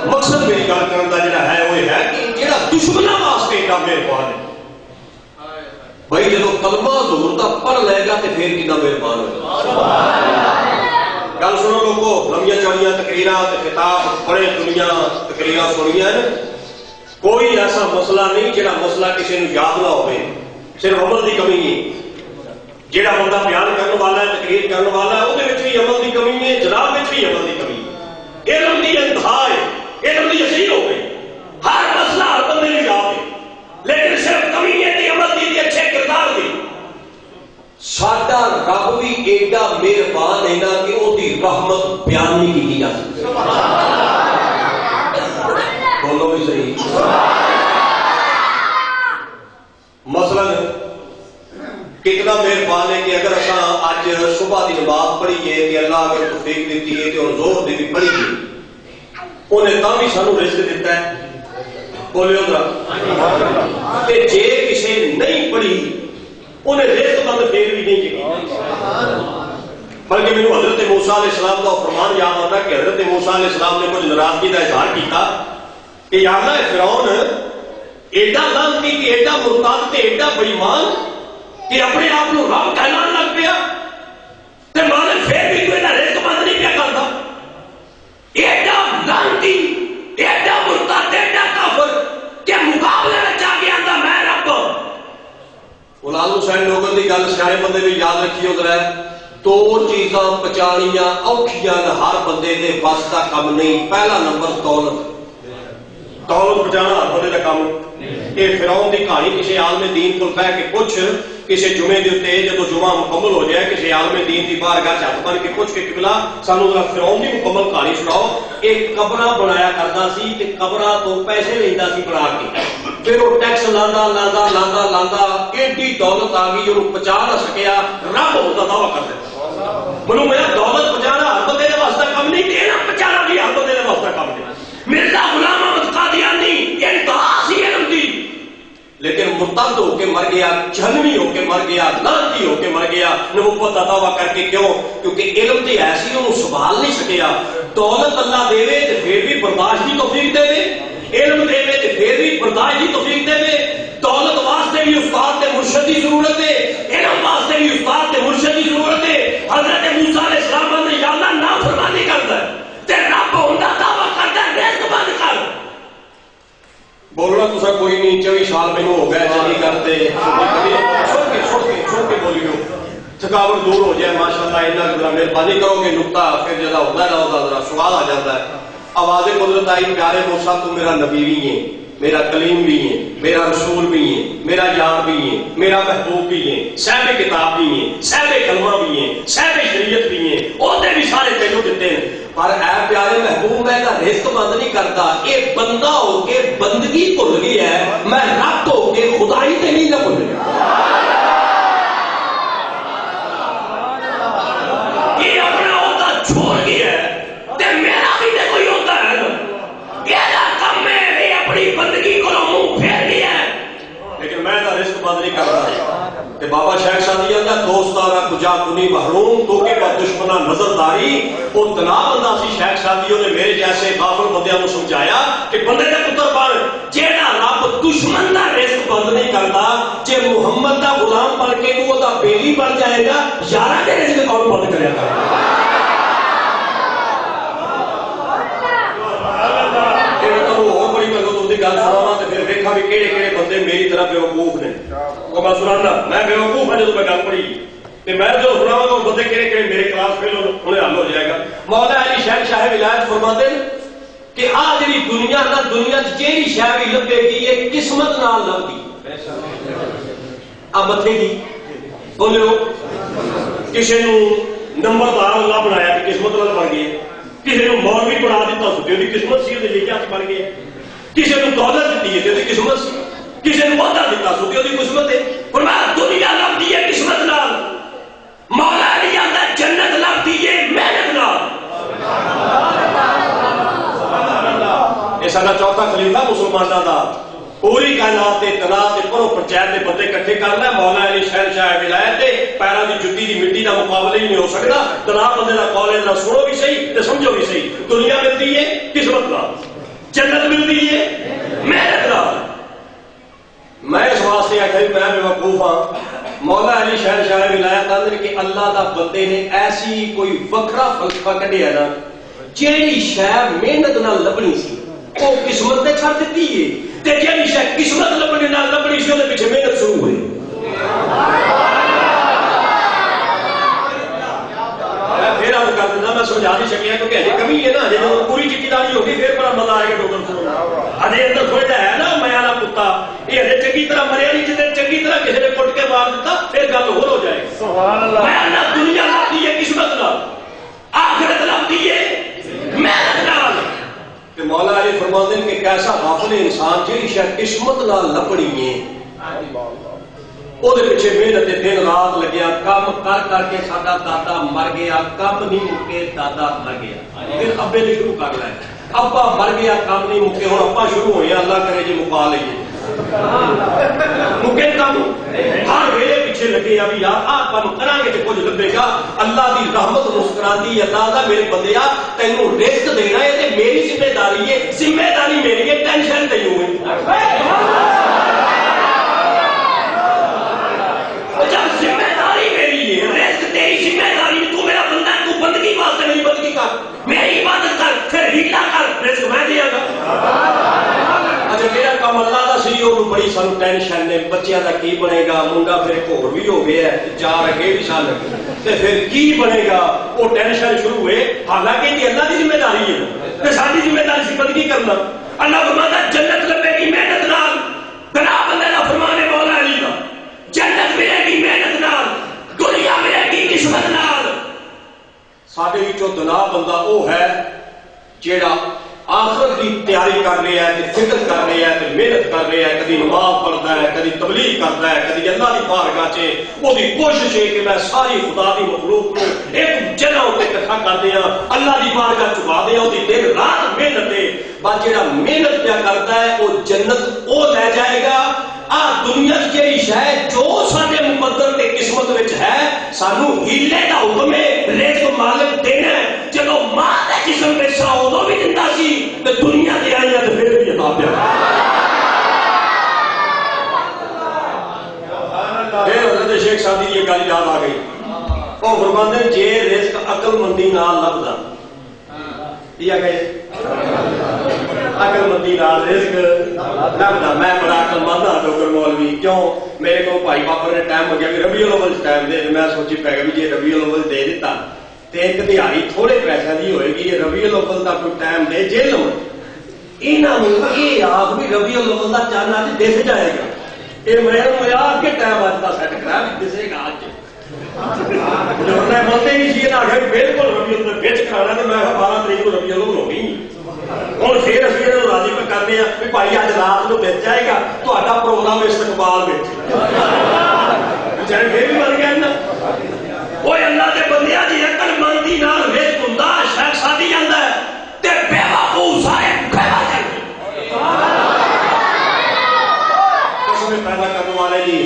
مقصد میری گل کرن دا جڑا ہے وہ ہے کہ جڑا دشمناں واسطے ایڈا مہربان ہے بھائی جدو کلمہ حضور دا پڑھ لے گا تے پھر کتنا مہربان ہوگا. گل سنو لوگو، لمبیاں چوڑیاں تقریراں تے خطاب بڑے دنیا تقریراں سنیاں ہیں، کوئی ایسا مسئلہ نہیں جڑا مسئلہ کسی نو یاد نہ ہوئے، صرف عمل دی کمی ہے. جڑا بندہ بیان کرنے والا ہے تقریر کرنے والا ہے وہ بھی عمل دی کمی ہے، جناب وچ بھی عمل دی کمی ہے. علم دی انتہا ہے، علم دی اصیل ہو گئی، ہر مسئلہ ہر بندے نو یاد ہے لیکن صرف کمی ہے تے عمل دی اچھے کردار دی. ساڈا رب بھی ایڈا مہربان ہے نا کہ وہ دی رحمت بیان نہیں کی جا سکتی. بولو بھی صحیح. مثلا کتنا مہربان ہے کہ اگر اساں اج صبح دی نماز پڑھیے کہ اللہ اگر توفیق دیتی ہے کہ اور زور دی بھی پڑھیے انہیں تاں بھی سانو رزق دیتا ہے. بولو ذرا. تے جے کسے نہیں پڑھی انہیں رزق بند پھر بھی نہیں کی. بلکہ میرے حضرت موسیٰ علیہ السلام کا فرمان یاد آتا کہ حضرت موسیٰ علیہ السلام نے کچھ ناراضگی کا اظہار کیا کہ یا اللہ فرعون ایڈا لعنتی کہ ایڈا مرتد تے ایڈا بے ایمان کہ اپنے آپ کو رب کہلان لگ پیا تے مانے پھر بھی کوئی رزق بند نہیں پیا کرتا. ایڈا لعنتی ایڈا مرتد ایڈا کافر کہ مقابلے میں جا کے آندا میں رب. اولاد حسین لوگوں کی گل سارے بندے بھی یاد رکھیے ادھر ہے. دو چیزاں پچانیاں اوکھیاں ہر بندے دے بس کا کم نہیں. پہلا نمبر دولت. دولت بچانا ہر بندے کا کام. یہ فرعون کی کہانی کسی عالم دین کو کہہ کے پوچھ کسی جمعے کے اتنے جب جمعہ مکمل ہو جائے کسی عالم دین کی بارگاہ ہاتھ بن کے پوچھ کے قبلہ سانو ذرا فرعون کی مکمل کہانی سناؤ. ایک قبراں بنایا کرتا سی تے قبراں تو پیسے لیندا سی بنا کے، پھر وہ ٹیکس لاندا لاندا لاندا لاندا ایڈی دولت آ گئی انہوں پہنچا نہ سکیا، رب ہوتا دعویٰ کر دیا. منو میرا دولت پہنچانا ہر بندے کے واسطے کم نہیں، دینا پہنچانا بھی ہر بندے کے واسطے کم نہیں. مرزا غلام احمد قادیانی انتہا سی علم دی لیکن مرتد ہو کے مر گیا، جہنمی ہو کے مر گیا، لعنتی ہو کے مر گیا نبوت کا دعویٰ کر کے. کیوں؟ کیونکہ علم تے ایسی انہوں سنبھال نہیں سکیا. دولت اللہ دے تے پھر بھی برداشت کی توفیق دے. علم دے تے پھر بھی برداشت کی توفیق دے، دولت واسطے بھی استاد تے مرشد کی ضرورت ہے، علم واسطے بھی استاد تے مرشد کی ضرورت ہے۔ حضرت موسیٰ علیہ السلام نے یا اللہ نافرمانی کرتا ہے تے رب ہوندا دعویٰ کرتا ہے رزق بند کر۔ بولنا تو کوئی نہیں، 24 سال میں ہو گئے چلی کرتے چھوڑ کے بولی ہو، تھکاوٹ دور ہو جائے ماشاءاللہ، اتنا ذرا مہربانی کرو گے، نقطہ پھر جدا ہوتا ہے نہ ذرا سوال آ جاتا ہے۔ آواز قدرت آئی، پیارے موسیٰ تو میرا نبی بھی ہے، میرا کلیم بھی ہے، میرا رسول بھی ہے، میرا یار بھی ہے، میرا محبوب بھی ہے، صاحب کتاب بھی ہے، صاحب کلمہ بھی ہے، صاحب شریعت بھی ہے، عہدے بھی سارے تینوں دیتے ہیں، پر اے پیارے محبوب میں کا رزق بند نہیں کرتا، یہ بندہ ہو کے بندگی بھول گیا ہے، میں رب ہو کے خدائی تے نہیں نہ بھول گیا۔ یہ اپنا عہدہ چھوڑ گیا ہے تے میرا بھی تے کوئی عہدہ ہے نا، یہ کم ہے، یہ اپنی بندگی کو منہ پھیر گیا ہے، لیکن میں تو رزق بند نہیں کرتا۔ کہ بابا شیخ شادی کا دوستارا کجا کنی محروم تو کہ بد دشمنہ نظر داری، وہ تنا بندہ سی شیخ شادیوں نے میرے جیسے غافل بندیاں کو سمجھایا کہ بندے دے پتر بن، جیڑا رب دشمن دا رزق بند نہیں کرتا، جے محمد دا غلام بن کے وہ دا بیلی بن جائے گا، یارہ دے رزق کون بند کرے گا؟ گل سنا تو پھر ویکھا بھی کہڑے کہڑے بندے میری طرح بیوقوف نے، وہ میں سنانا میں بیوقوف ہوں جب میں گل پڑھی تو میں جو سناواں گا بندے کہڑے کہڑے میرے کلاس فیل انہیں حل ہو جائے گا۔ مولا علی شہر شاہ ولایت فرماتے ہیں کہ آ جی دنیا نہ دنیا جیڑی شہ بھی لبے گی یہ قسمت نال لبدی، آ متے گی بولو کسی نو نمبردار اللہ بنایا تو قسمت نال بن گئی، کسی نو مولوی بنا دیتا سو قسمت سی وہ لے کے بن گئے، کسی نے دولت دیتی ہے تو قسمت سی، کسی نے وعدہ دیتا سو تو قسمت ہے۔ فرمایا دنیا لبدی ہے قسمت نال، مولا علی آندا جنت لبدی ہے محنت نال۔ یہ سارا چوتھا خلیفہ مسلمانوں کا، پوری کائنات کے تنا کے پرو پنچایت کے بندے کٹھے کرنا، مولا علی شہر شاہ ولایت کے پیروں کی جتی کی مٹی کا مقابلہ ہی نہیں ہو سکتا۔ تنا بندے کا قول ہے، سنو بھی صحیح تو سمجھو بھی صحیح، دنیا ملتی ہے قسمت نال، جنت ملتی ہے محنت نال۔ میں اس واسطے آخر میں بیوقوف ہاں، مولا علی شہر شاہ ولایت آندے کہ اللہ دا بندے نے ایسی کوئی وکھرا فلسفہ کڈیا نا، جیڑی شے محنت نال لبنی سی وہ قسمت نے چھڑ دیتی ہے، تے جیڑی شے قسمت لبنی نال لبنی سی وہ پیچھے محنت شروع ہوئی۔ پھر آپ کر دینا میں سمجھا نہیں سکیا کیونکہ ہجے کمی ہے نا، جب پوری چٹی داری ہوگی پھر بڑا مزہ آئے گا ڈوگر کو۔ ہجے اندر تھوڑا جہا ہے نا میاں والا کتا، یہ ہجے چنگی طرح مریا نہیں، جتنے چنگی طرح کسی نے کٹ کے مار دیتا پھر گل ہو جائے گی۔ میں اللہ دنیا لبدی ہے قسمت نال، آخرت لبدی ہے محنت نال۔ کہ مولا علی فرماتے ہیں کہ کیسا غافل انسان جی شاید قسمت نال لبنی ہے، وہ پیچھے محنت دن رات لگیا، کام کر کر کے ساڈا دادا مر گیا، کام نہیں مکے دادا مر گیا، پھر ابے نے شروع کر لیا، ابا مر گیا کام نہیں مکے، ہوں ابا شروع ہوئے، اللہ کرے جی مکا لیے مکے کام ہر ویلے پیچھے لگے ابھی یار آ کام کریں گے تو کچھ لبے گا۔ اللہ کی رحمت مسکراتی، اللہ کا میرے بندیا تینوں رزق دینا ہے تے میری ذمہ داری ہے، ذمہ داری میری ہے، ٹینشن نہیں ہوئی۔ جب ذمہ داری میری ہے، رزق تیری ذمہ داری، تو میرا بندہ ہے، تو بندگی واسطے میری بندگی کر، میری عبادت کر، پھر ہیلا کر، رزق میں دیا گا۔ اچھا میرا کام اللہ کا سی، وہ بڑی سانو ٹینشن ہے، بچیاں کا کی بنے گا، منڈا پھر ایک ہور بھی ہو گیا ہے، جا رہے بھی سال تے پھر کی بنے گا، وہ ٹینشن شروع ہوئے، حالانکہ یہ اللہ کی ذمہ داری ہے تے ساری ذمہ داری سی بندگی کرنا۔ اللہ فرماتا جنت لبے گی محنت نال، بنا بندے دا فرمان ہے مولا علی دا، جنت ملے گی محنت نال، دنیا ملے گی قسمت نال۔ ساڈے وچوں دنا بندہ وہ ہے جیڑا آخرت کی تیاری کر رہا ہے، فکر کر رہا ہے، محنت کر رہا ہے، کدی نماز پڑھتا ہے، کدی تبلیغ کرتا ہے، کدی اللہ کی بارگاہ چ وہ کوشش ہے کہ میں ساری خدا کی مخلوق کو ایک جگہ اتنے اکٹھا کر دیا، اللہ کی بارگاہ چکا دیا، وہ دن رات محنت ہے، بس جہاں محنت پیا کرتا ہے وہ جنت وہ لے جائے گا۔ آ دنیا جی شاید جو سارے مقدر کے قسمت وچ ہے، سانو ہیلے کا حکم ہے، رزق مالک دینا ہے، جب ماں کے جسم میں سا ادو بھی دتا سی، تو دنیا کی آئی ہے تو پھر بھی عطا پیا پھر حضرت شیخ سادی یہ گل یاد آ گئی وہ فرماندے جے رزق عقل مندی نال لبدا یہ کہ عقل مندی نال رزق لبدا میں بڑا عقل مند ہاں ڈاکٹر مولوی کیوں میرے کو بھائی بابر نے ٹائم ہو گیا کہ ربیع الاول ٹائم دے میں سوچی پی گیا بھی جی ربیع الاول دے دیتا تے ایک دیہڑی تھوڑے پیسے دی ہوئے گی یہ ربیع الاول کا کوئی ٹائم دے جیل میں انہوں یہ آپ بھی ربیع الاول کا چاند آج دس جائے گا یہ میں یار کے ٹائم آج کا سیٹ کرا دسے گا آج بولتے نہیں سی آخر بالکل ربیع الاول بچ کرانا تو میں 12 تاریخ کو ربیع الاول ہو گئی ہوں پھر اسی یہ راضی پہ کرتے ہیں کہ بھائی اج رات کو بچ جائے گا تو پروگرام استقبال بچ پھر بھی بن گیا نا وہ اللہ کے بندے جی عقل مندی نال رزق ہوندا شیخ سادی جاندا ہے تے بے وقوف سارے پیدا کرتے اس میں پیدا کرنے والے جی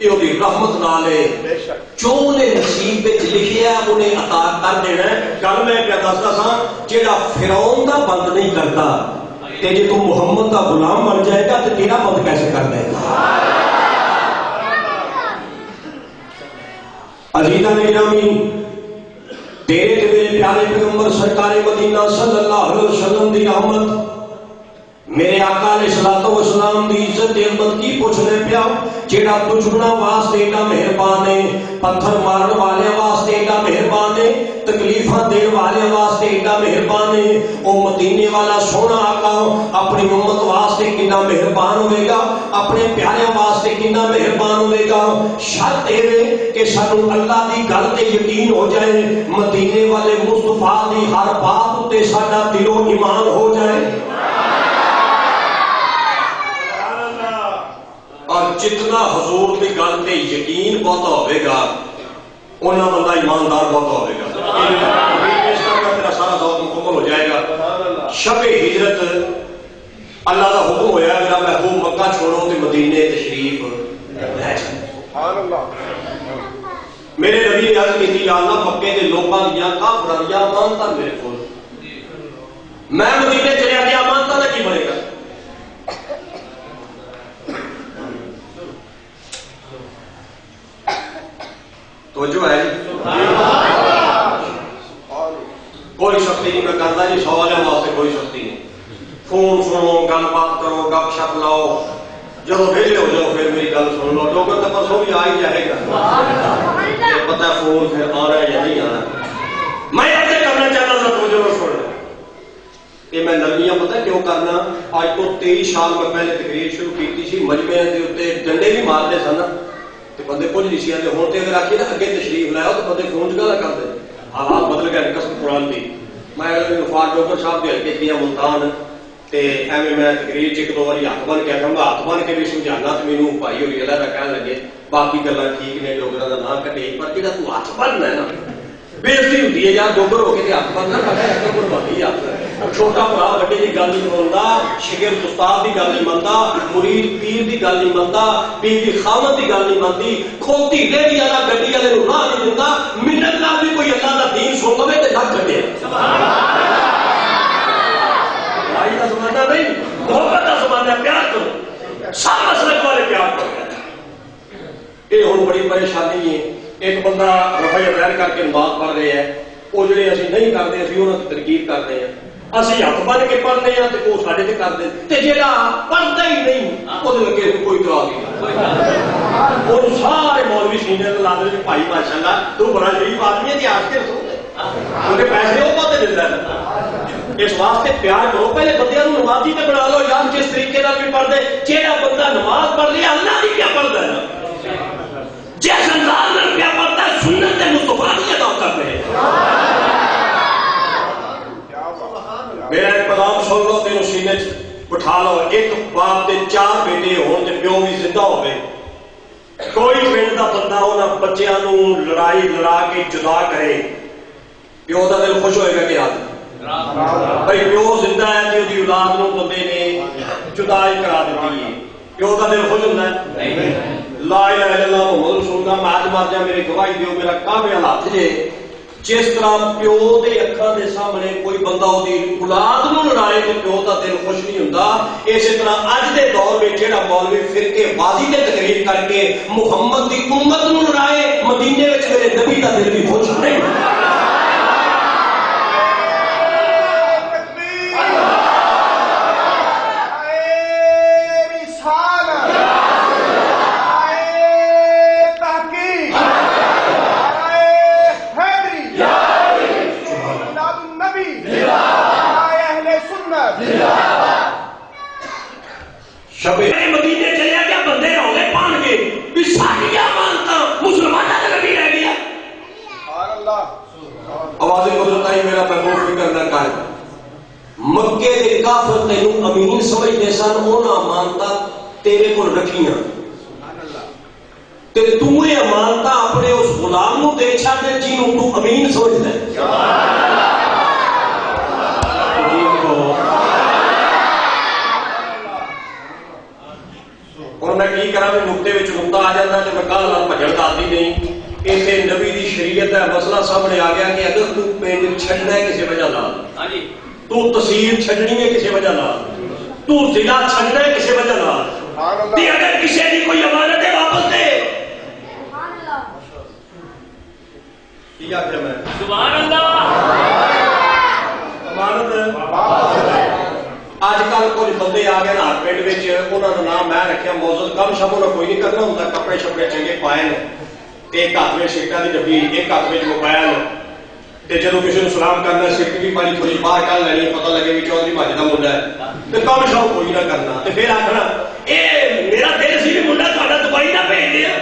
یہ رحمت نال ہے جو نے نصیب وچ لکھیا انہیں عطا کر دینا ہے گل میں کیا دسدا سا جیڑا فرعون دا بند نہیں کرتا تے جے تو محمد دا غلام بن جائے گا تے تیرا بند کیسے کر دے گا عزیزاں گرامی تیرے تے میرے پیارے پیغمبر سرکار مدینہ صلی اللہ علیہ وسلم دی رحمت میرے آقا علیہ الصلوۃ والسلام دی عزت عظمت کی پوچھنے پیا جیڑا دشمنا واسطے ایڈا مہربان ہے پتھر مارن والے واسطے ایڈا مہربان ہے تکلیفاں دین والے واسطے ایڈا مہربان ہے او مدینے والا سونا آقا اپنی امت واسطے کتنا مہربان ہوئے گا اپنے پیارے واسطے کتنا مہربان ہوئے گا شرط اے کہ سانو اللہ دی گل تے یقین ہو جائے مدینے والے مصطفیٰ دی ہر بات تے ساڈا دل و ایمان ہو جائے اور جتنا حضور کی گل پہ یقین بہت ہوئے گا اتنا بندہ ایماندار بہت ہوئے گا تیرا سارا ذوق مکمل ہو جائے گا شب ہجرت اللہ کا حکم ہویا میرا محبوب مکہ چھوڑو تے مدینے تشریف لے جائے میرے نبی نے عرض کی یا اللہ مکے کے لوگوں دیا کافراں دیا امانتاں میرے کول میں مدینے چلے گیا امانتاں دا کی بنے گا توجہ ہے کوئی سختی نہیں میں کرتا جی سوالوں واسطے کوئی سختی نہیں فون سنو گل بات کرو گپ شپ لاؤ جب ویلے ہو جاؤ پھر میری گل سن لو ڈاکٹر تو پرسوں بھی آ ہی جائے گا پتا فون پھر آ رہا ہے یا نہیں آ رہا میں ایسے کرنا چاہتا تھا توجہ سن یہ میں نرمیاں پتہ کیوں کرنا آج تو 23 سال میں پہلے تقریر شروع کی تھی مجمے کے اتنے ڈنڈے بھی مارتے سن تو بندے کچھ نہیں سی آتے ہوں تو اگر آخیے نا اگے تشریف لاؤ تو بندے فون چلا کرتے حالات بدل گئے قسم قرآن دی میں وفات ڈاکٹر صاحب کے ہلکے کیا ملتان ایویں میں تقریر ایک دو بار ہاتھ بن کے آخر ہاتھ بن کے بھی سمجھانا تو مینوں بھائی ہوئی اللہ کا کہنے لگے باقی گلاں ٹھیک نے ڈوگر کا نام کٹے پر جا تو ہاتھ بننا ہے نا بےزتی ہوتی ہے یار ڈوگر ہو کے ہاتھ بننا قربانی ہاتھ چھوٹا بڑا وڈے کی گل نہیں منتا شاگرد استاد کی گل نہیں منتا مرید پیر کی گل نہیں منتا بیوی خاوند کی گل نہیں منتی کھوتی ریڑھی والا گڈی والے راہ نہیں دیتا منت نال بھی کوئی اللہ کا دین سن لوے تو نہ کٹے بھائی کا زمانہ نہیں محبت کا زمانہ پیار کرو سب مسلک والے پیار کرو یہ ہوں بڑی پریشانی ہے ایک بندہ رفع ابیر کر کے نماز پڑھ رہے ہیں وہ جڑے اسی نہیں کرتے اسی انہوں کی تنقید کرتے ہیں اسی ہاتھ بن کے پڑھتے ہیں تو وہ سارے سے کرتے ہیں جا پڑھتا ہی نہیں وہ لگے کوئی اعتراض نہیں وہ سارے مولوی سینئر لا دے بھائی ماشاء اللہ تو بڑا شریف آدمی ہے آج کے رسول ہے کیونکہ پیسے وہ بہت دیتا ہے اس واسطے پیار کرو پہلے بندیاں نمازی تے بنا لو یار جس طریقے کا بھی پڑھ دے جہاں بندہ نماز پڑھ لیا اللہ کی کیا پڑھتا ہے جس انداز میں کیا پڑھتا ہے سنت مصطفیٰ کی ادا کر رہے ہیں میرا ایک پیغام سن لو تینوں سینے بٹھا لو ایک باپ کے 4 بیٹے ہون تے پیو بھی زندہ ہوئے کوئی پنڈ دا بندہ انہاں بچیاں نوں لڑائی لڑا کے جدا کرے پیو دا دل خوش ہوئے گا کہ آدمی بھائی پیو زندہ ہے تے اودی اولاد نوں بندے نے جدائی کرا دیتی ہے پیو دا دل خوش ہوندا ہے لا الہ الا اللہ محمد رسول اللہ میں آج مار جا میری گواہی دیو میرا کعبے والا ہاتھ جے جس طرح پیو دے اکھاں دے سامنے کوئی بندہ دی اولاد نوں لڑائے تے پیو دا دل خوش نہیں ہوندا، اسی طرح اج دے دور وچ جہڑا مولوی فرقے بازی تے تقریر کر کے محمد دی امت نوں لڑائے، مدینے وچ میرے نبی دا دل بھی خوش نہیں ہوندا۔ مدینے چلیا گیا، بندے روزے پان گے بھی ساری امانتاں مسلمانوں کا نبی رہ گیا۔ آواز قدرت آئی میرا محبوب فکر نہ کر، مکے دے کافر تینوں امین سمجھتے سن، انہاں امانتاں تیرے کو رکھیاں تے تو یہ امانتاں اپنے اس غلام نو دے چھڈ جنوں تو امین سمجھدا ہے۔ اور میں کی کرا بھی نقطے نقطہ آ جاتا تو میں کہا لال بھجن آتی نہیں، اتنے نبی دی شریعت ہے، مسئلہ سامنے آ گیا کہ اگر تو پنڈ چھڈنا ہے کسی وجہ نال، تو تحصیل چھڈنی ہے کسی وجہ نال، تو ضلع چھڈنا ہے کسی وجہ نال، تے اگر کسی کی کوئی امانت ہے واپس دے۔ کیا آخر میں سبحان اللہ، امانت واپس دے۔ اج کل کچھ بندے آ گئے ہر پنڈ میں، انہوں نے نام میں رکھا موزل، کم شم انہوں کوئی نہیں کرنا ہوتا، کپڑے شپڑے چنگے پائے ایک ہاتھ میں سگٹا کی ڈبی، ایک ہاتھ میں موبائل، جب کسی نے سلام کرنا سگٹ بھی پانی تھوڑی باہر کر لینی، پتہ لگے بھی چودھری بھاجی کا منڈا ہے، تو کم شم کوئی نہ کرنا، تو پھر آخنا یہ میرا دل سی بھی منڈا تا دبئی نہ بھیج دیا،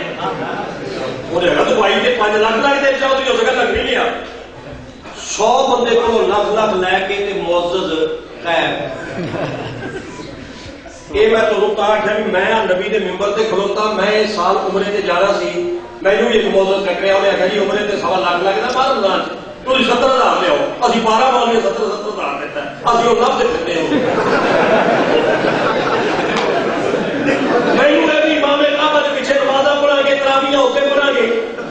وہ دبئی کے 5 لاکھ لگتے، چودھری اس کا لگ نہیں لیا، 100 بندے کو لکھ لے کے معزز خیر یہ میں تمہیں کہا کہ میں نبی دے ممبر تے کھلوتا، میں سال عمرے تے جانا سی، مینوں ایک موزل ٹکریا، انہیں آخیا جی عمرے تے 1.25 لاکھ لگتا باہر رمضان تو 70,000 لیاؤ، ابھی 12 مال میں 70,000 دیتا ہے، ابھی وہ لفظ پھرتے ہو مینوں بھی امام کعبہ دے پیچھے نمازاں پڑھا گے، تراویحاں اتنے پڑھا گے،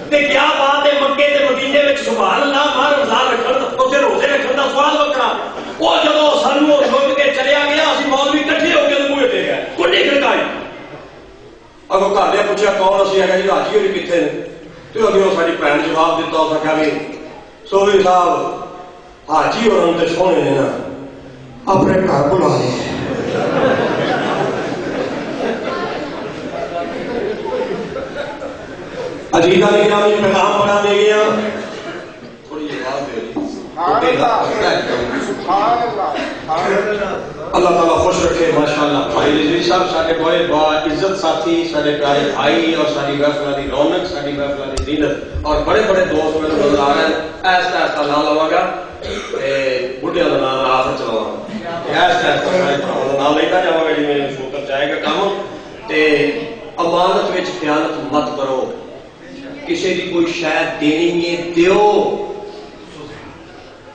تے کیا بات ہے مکے تے مدینے وچ سبحان اللہ ماہ رمضان رکھن تے روزے رکھن دا سوال وکرا، وہ جدو سانو چھوڑ کے چلیا گیا اسی مولوی کٹھے ہو کے منہ دے گئے کنڈی کھڑکائی، اگوں گھر دے پوچھا کون اسی آگے جی حاجی ہوری کتنے نے، تو اگے وہ ساری بھن جواب دیتا، اس آخیا بھی سوری صاحب حاجی اور تے سونے نے نا اپنے گھر بلا لے۔ عزیزہ گرامی پیغام بنا دے گیا، تھوڑی جی بات دے اللہ تعالیٰ خوش رکھے ماشاءاللہ۔ بھائی رضوی صاحب سارے بڑے با عزت ساتھی، سارے پیارے بھائی، اور ساری محفل کی رونق، ساری محفل کی زینت، اور بڑے بڑے دوست میرے نظر آ رہے ہیں۔ ایسا ایسا نام لوا گا بڑھیا کا نام آخر چلاوا گا، ایسا ایسا نام لیتا جاوا گا جی میرے شوکر چاہے گا کام۔ تے امانت وچ خیانت مت کرو، کسی کی کوئی شاید دینی ہے دیو۔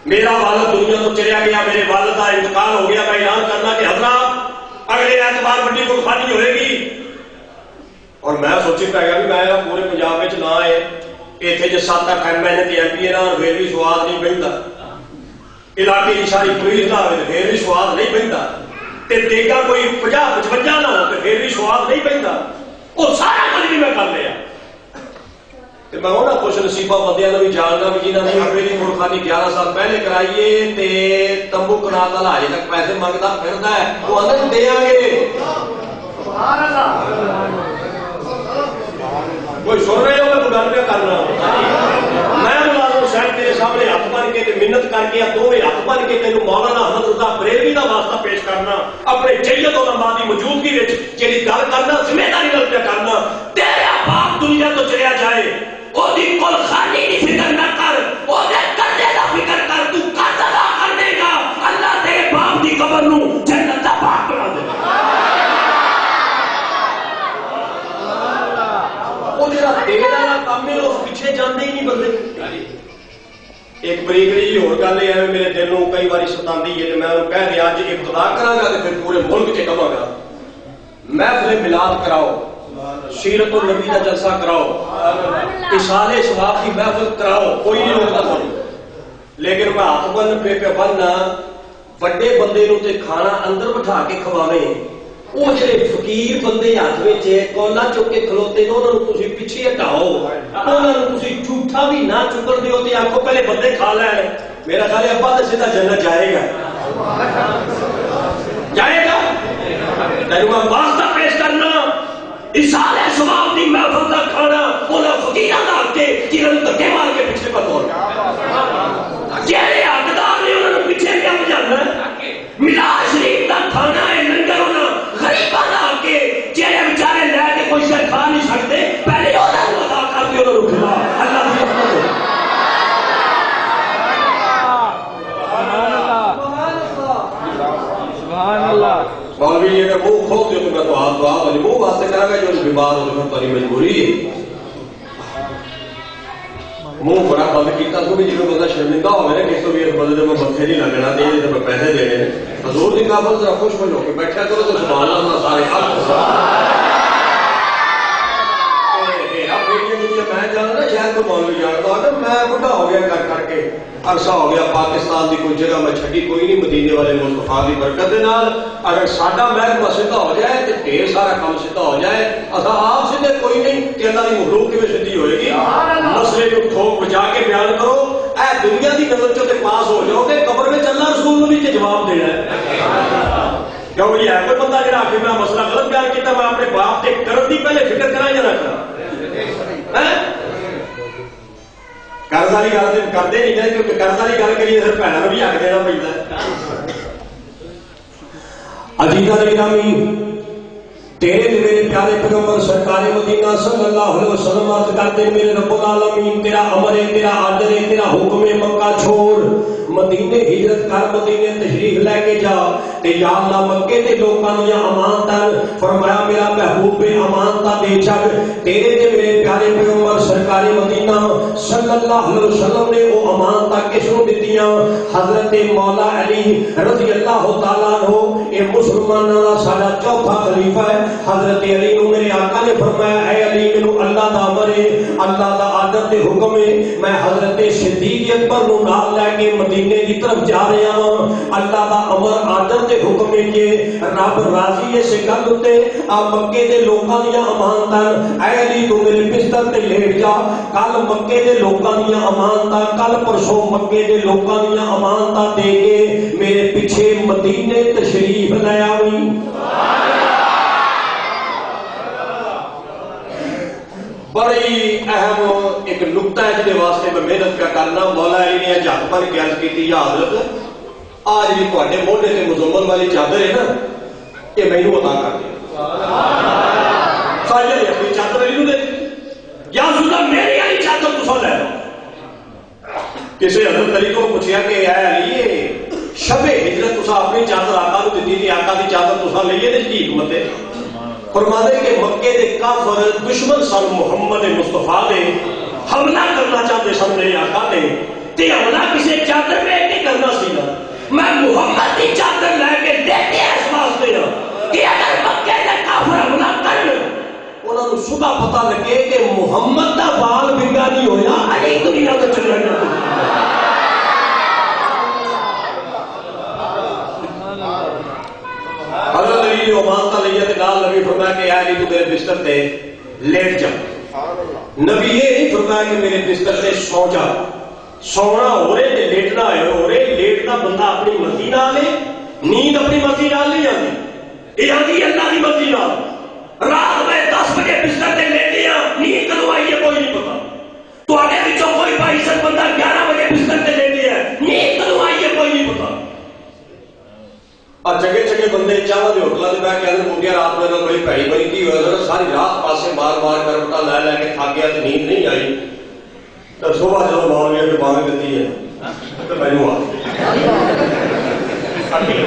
میرا والد دنیا تو چلیا گیا، میرے والد کا انتقال ہو گیا، میں اعلان کرنا کہ حضرات اگلے اعتبار بڑی قربانی ہوئے گی، اور میں سوچی پہ گیا بھی میں پورے پنجاب میں نہ آئے اتنے جو 7-8 مہینے کے ایم پی نہ پھر بھی سواد نہیں بنتا، علاقے کی ساری پولیس نہ ہوئے پھر بھی سواد نہیں بنتا، دیگا کوئی 50-55 نہ ہو پھر بھی سواد نہیں بنتا، وہ سارا کچھ بھی میں کر لیا۔ میں ہونا خوش نصیبہ بندیاں بھی جاننا بھی جنہوں نے میری قربانی 11 سال پہلے کرائیے تے تمبو کنات والا اجے تک پیسے منگتا پھردا ہے، وہ اندر دے آ گے۔ کوئی سن رہے ہو میں گل پہ کرنا، میں ملازم صاحب تیرے سامنے ہاتھ بن کے منت کر کے دونوں ہاتھ بن کے تینوں مولانا احمد رضا بریلوی کا واسطہ پیش کرنا، اپنے جید علماء کی موجودگی میں جی گل کرنا ذمہ داری نال پہ کرنا، تیرا باپ دنیا تو چلیا جائے وہ کل خالی کی فکر نہ کر، وہ کرنے کا فکر کر، تو قرض ادا کر دے گا، اللہ تیرے باپ کی قبر نو جنت دا باغ بنا دے گا۔ وہ جڑا تیرے والا کام ہے اس پیچھے جاندے ہی نہیں بندے۔ ایک بریکری جی ہور گل ہے میرے دل نو کئی باری ستاندی ہے، میں انہوں کہہ دیا اج ابتدا کراں گا تے پھر پورے ملک چ کہاں گا، محفل میلاد کراؤ، سیرت النبی کا جلسہ کراؤ، اصالے ثواب کی محفل کراؤ، کوئی نہیں روکتا تھوڑی لیکن میں ہاتھ بن پہ بننا وڈے بندے نو تے کھانا اندر بٹھا کے کھواوے، وہ جڑے فقیر بندے ہاتھ وچ کولا چک کے کھلوتے نے انہاں نو تسی پیچھے ہٹاؤ، انہاں نو تسی جھوٹا بھی نہ چکر دیو تے آکھو پہلے بندے کھا لین، میرا خیال ہے ابا تے سیدھا جنت جائے گا، جائے گا۔ تینوں میں واسطہ پیش کرنا اصال ثواب دی محفل دا کھانا انہاں فقیراں دا کے جنہاں نوں دھکے مار کے پیچھے پر توڑ جہے حقدار نے انہوں نے پیچھے کیا بجانا ملاد شریف کا کھانا ہے لنگر ہونا غریباں دا کے جہے بیچارے لے کے کوئی شے کھا نہیں سکتے پہلے انہوں نے ادا کر کے انہوں نے کھلا اللہ کی رحمت ہو۔ سبحان اللہ۔ مولوی یہ کہ منہ کھولتے ہو تو میں دعا منہ واسطے کرا گا جو بیمار ہو تو تاری مجبوری ہے، منہ بڑا بند کیتا تو بھی جنہوں بندہ شرمندہ ہو گیا کہ تو بھی اس بندے میں متھے نہیں لگنا دے تو میں پیسے دینے حضور دی قابل ذرا خوش ہو کے بیٹھا کرو تو سبحان اللہ سارے حق میں جاننا شاید کوئی مولوی جانتا ہوں میں بڑھا ہو گیا کر کے عرصہ ہو گیا پاکستان کی کوئی جگہ میں چھٹی کوئی نہیں مدینے والے مصطفیٰ کی برکت کے نال اگر ساڈا محکمہ سیدھا ہو جائے تو ڈھیر سارا کام سیدھا ہو جائے اصل آپ سیدھے کوئی نہیں کہ اللہ کی مخلوق کی سیدھی ہوئے گی مسئلے کو تھوک بچا کے بیان کرو اے دنیا کی نظر چوتے پاس ہو جاؤ کہ قبر میں اللہ رسول نے بھی جواب دینا ہے کیونکہ یہ ہے کوئی بندہ جڑا کہ میں مسئلہ غلط بیان کیا میں اپنے باپ کے کرن دی پہلے فکر کرا یا نہ کرا قرض والی گل کرتے نہیں جائے کیونکہ قرض والی گل کریے پھر بھنوں بھی حق دینا پڑتا ہے۔ عزیزاں گرامی تیرے تے میرے پیارے پیغمبر سرکار مدینہ صلی اللہ علیہ وسلم عرض کرتے میرے رب العالمین تیرا امر ہے تیرا آرڈر ہے تیرا حکم ہے مکہ چھوڑ مدینے ہجرت کر مدینے تشریف لے کے جا تے یا اللہ مکے تے لوکاں دی امانتاں فرمایا میرا محبوب امانتاں دے چھڈ تیرے تے میرے پیارے پیغمبر سرکار مدینہ صلی اللہ علیہ وسلم نے وہ امانتاں کس نوں دتیاں حضرت مولا علی رضی اللہ تعالی عنہ اے مسلماناں دا ساڈا چوتھا خلیفہ ہے حضرت علی نو میرے آقا نے فرمایا اے علی مینوں اللہ دا امر ہے اللہ دا آرڈر تے حکم ہے میں حضرت صدیق اکبر نو نال لے کے مدینے کی طرف جا رہا ہوں اللہ دا امر آرڈر تے حکم ہے کہ رب راضی ہے سے گل تے آ مکے دے لوکاں دی امانتاں اے علی تو میرے بستر تے لیٹ جا کل مکے دے لوکاں دی امانتاں کل پرسوں مکے دے لوکاں دی امانتاں دے کے میرے پیچھے مدینے تشریف لے آویں بڑی اہم ایک نقطہ ہے جس واسطے میں محنت کا کرنا مولا علی نے جھٹ بن کے عرض کی یا حضرت آج بھی تھوڑے موڈے سے مزمل والی چادر ہے نا یہ مینو عطا کر دیا سارے اپنی چادر علی نو دے یا سودا میری والی چادر تسا لے لو کسی حضرت علی کو پوچھا کہ اے علی شب ہجرت تسا اپنی چادر آقا نو دتی تھی آقا دی چادر تسا لئیے تے کی حکمت ہے فرماتے کہ مکے دے کافر دشمن سن محمد مصطفیٰ دے حملہ کرنا چاہتے سن میرے آقا تے حملہ کسی چادر میں نہیں کرنا سی نا میں محمد دی چادر لے کے دیتے اس واسطے نا کہ اگر مکے دے کافر حملہ کرن انہوں نے صبح پتہ لگے کہ محمد دا بال بنگا نہیں ہویا علی دنیا تے چل رہا حضرت علی نے امانتاں لئیے تے نال نبی فرمایا کہ اے علی تو میرے بستر تے لیٹ جا نبی یہ نہیں فرمایا کہ میرے بستر تے سو جا سونا ہو رہے تے لیٹنا ہو رہے لیٹنا بندہ اپنی مرضی نال لے نیند اپنی مرضی نال نہیں آتی یہ آتی اللہ کی مرضی نال رات میں 10 بجے بستر تے لیٹیا نیند کدوں آئی ہے کوئی نہیں پتا تو آگے وچوں کوئی بھائی سن بندہ 11 بجے بستر تے لیٹیا نیند کدوں آئی ہے کوئی نہیں پتا اور جگہ جگہ بندے چاہو دے ہوٹل دے بیٹھ کے اندر مونگیا رات میں بڑی بھڑی بڑی کی ہوئے ساری رات پاسے مار مار کر اٹھا لے لے کے تھک گیا تو نیند نہیں آئی تو صبح جب مولوی نے بانگ دیتی ہے تو میں نے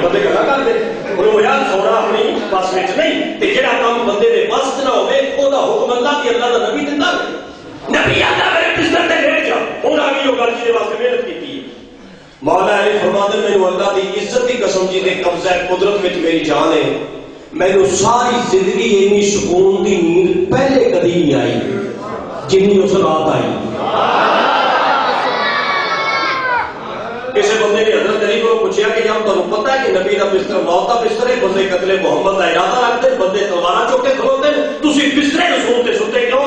بندے گلا کر دے انہوں یار سونا اپنی بس میں نہیں تے جڑا کام بندے دے بس نہ ہوے او دا حکم اللہ دی اللہ دا نبی دیندا نبی آندا میرے بستر تے لیٹ جا ہن آ گئی او گل جے واسطے محنت کیتی مولا علی فرماتے ہیں میں اللہ دی عزت کی قسم جی دے قبضہ قدرت میں میری جان ہے میں ساری زندگی اتنی سکون دی نیند پہلے کدی نہیں آئی جنی اس رات آئی پتا ہے کہ نبی کا بستر موت کا بستر ہے، بندے قتل محمد کا ارادہ رکھتے ہیں، بندے تلوار چوک کے کھلوتے ہیں، تسی بسترے رسول تے ستے کیوں؟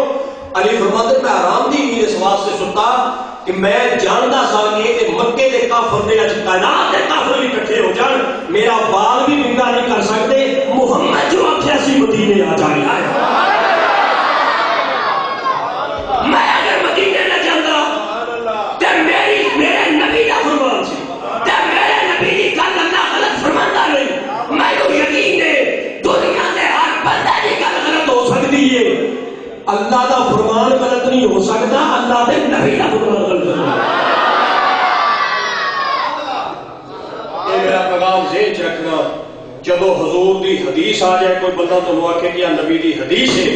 علی فرماتے میں آرام دی نہیں اس واسطے ستا کہ میں جاندا سا کہ مکے دے کافر دے اج کائنات دے کافر بھی اکٹھے ہو جان، میرا بال بھی ننگا نہیں کر سکتے، محمد جو آخیا سی مدینے آ جانا ہے۔ میں اگر مدینے نہ جاندا تے میرے نبی دا فرمان سی تے میرے نبی دی گل اللہ غلط فرماندا نہیں، میں کو یقین ہے دنیا دے ہر بندے دی گل غلط ہو سکتی ہے، اللہ دا فرمان غلط نہیں ہو سکتا، اللہ دے نبی دا فرمان غلط نہیں ہو سکتا۔ یہ میرا پیغام ذہن چ رکھنا، جب حضور دی حدیث آ جائے کوئی بندہ تو آکھے کہ نبی دی حدیث ہے،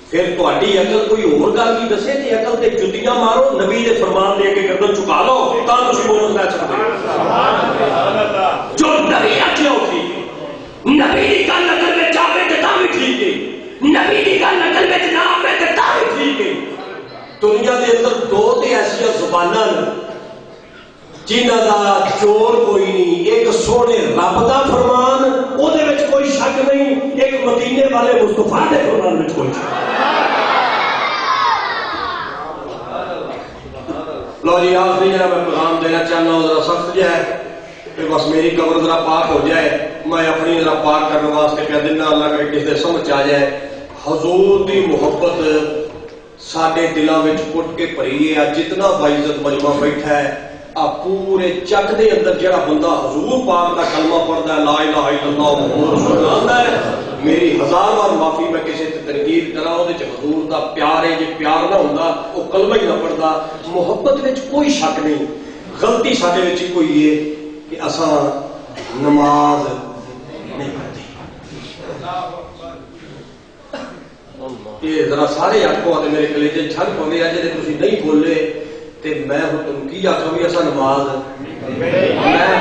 پھر تہاڈی عقل کوئی اور گل کی دسے تے عقل تے جتیاں مارو، نبی دے فرمان دے کے گردن چکا لو تا تسی بولن دا چکتے جو نبی آکھیا ہو ٹھیک، نبی دی گل عقل وچ آوے تے تاں وی ٹھیک ہے، نبی دی گل عقل وچ نہ آوے تے تاں وی ٹھیک ہے۔ دنیا دے اندر دو تے ایسیاں زباناں جنہاں دا جوڑ کوئی نہیں، ایک سونے رب دا فرمان او دے وچ کوئی شک نہیں، ایک مدینے والے مصطفیٰ دے فرمان وچ کوئی شک نہیں۔ لو جی آخری جہاں میں پیغام دینا چاہنا ہوں ذرا سخت جہا ہے کہ بس میری قبر ذرا پاک ہو جائے، میں اپنی ذرا پاک کرنے واسطے کہہ دینا، اللہ کرے کسی دے سمجھ آ جائے۔ حضور دی محبت ساڈے دلاں وچ کٹ کے بھری ہے، جتنا باعزت مجمع بیٹھا ہے آ پورے چک دے اندر جڑا بندہ حضور پاک دا کلمہ پڑھدا ہے لا الہ الا اللہ محمد رسول اللہ آندا ہے، میری ہزار بار معافی میں کسی تے تنقید کراں، او دے چ حضور دا پیار ہے، جے پیار نہ ہوندا او کلمہ ہی نہ پڑھدا۔ محبت وچ کوئی شک نہیں، غلطی ساڈے وچ کوئی ہے کہ اساں نماز نہیں پڑھتے۔ یہ ذرا سارے آکھو تے میرے کلیجے چھل پوے آ جے تسی نہیں بولے تے میں تم کی آخا بھی ایسا نماز، میں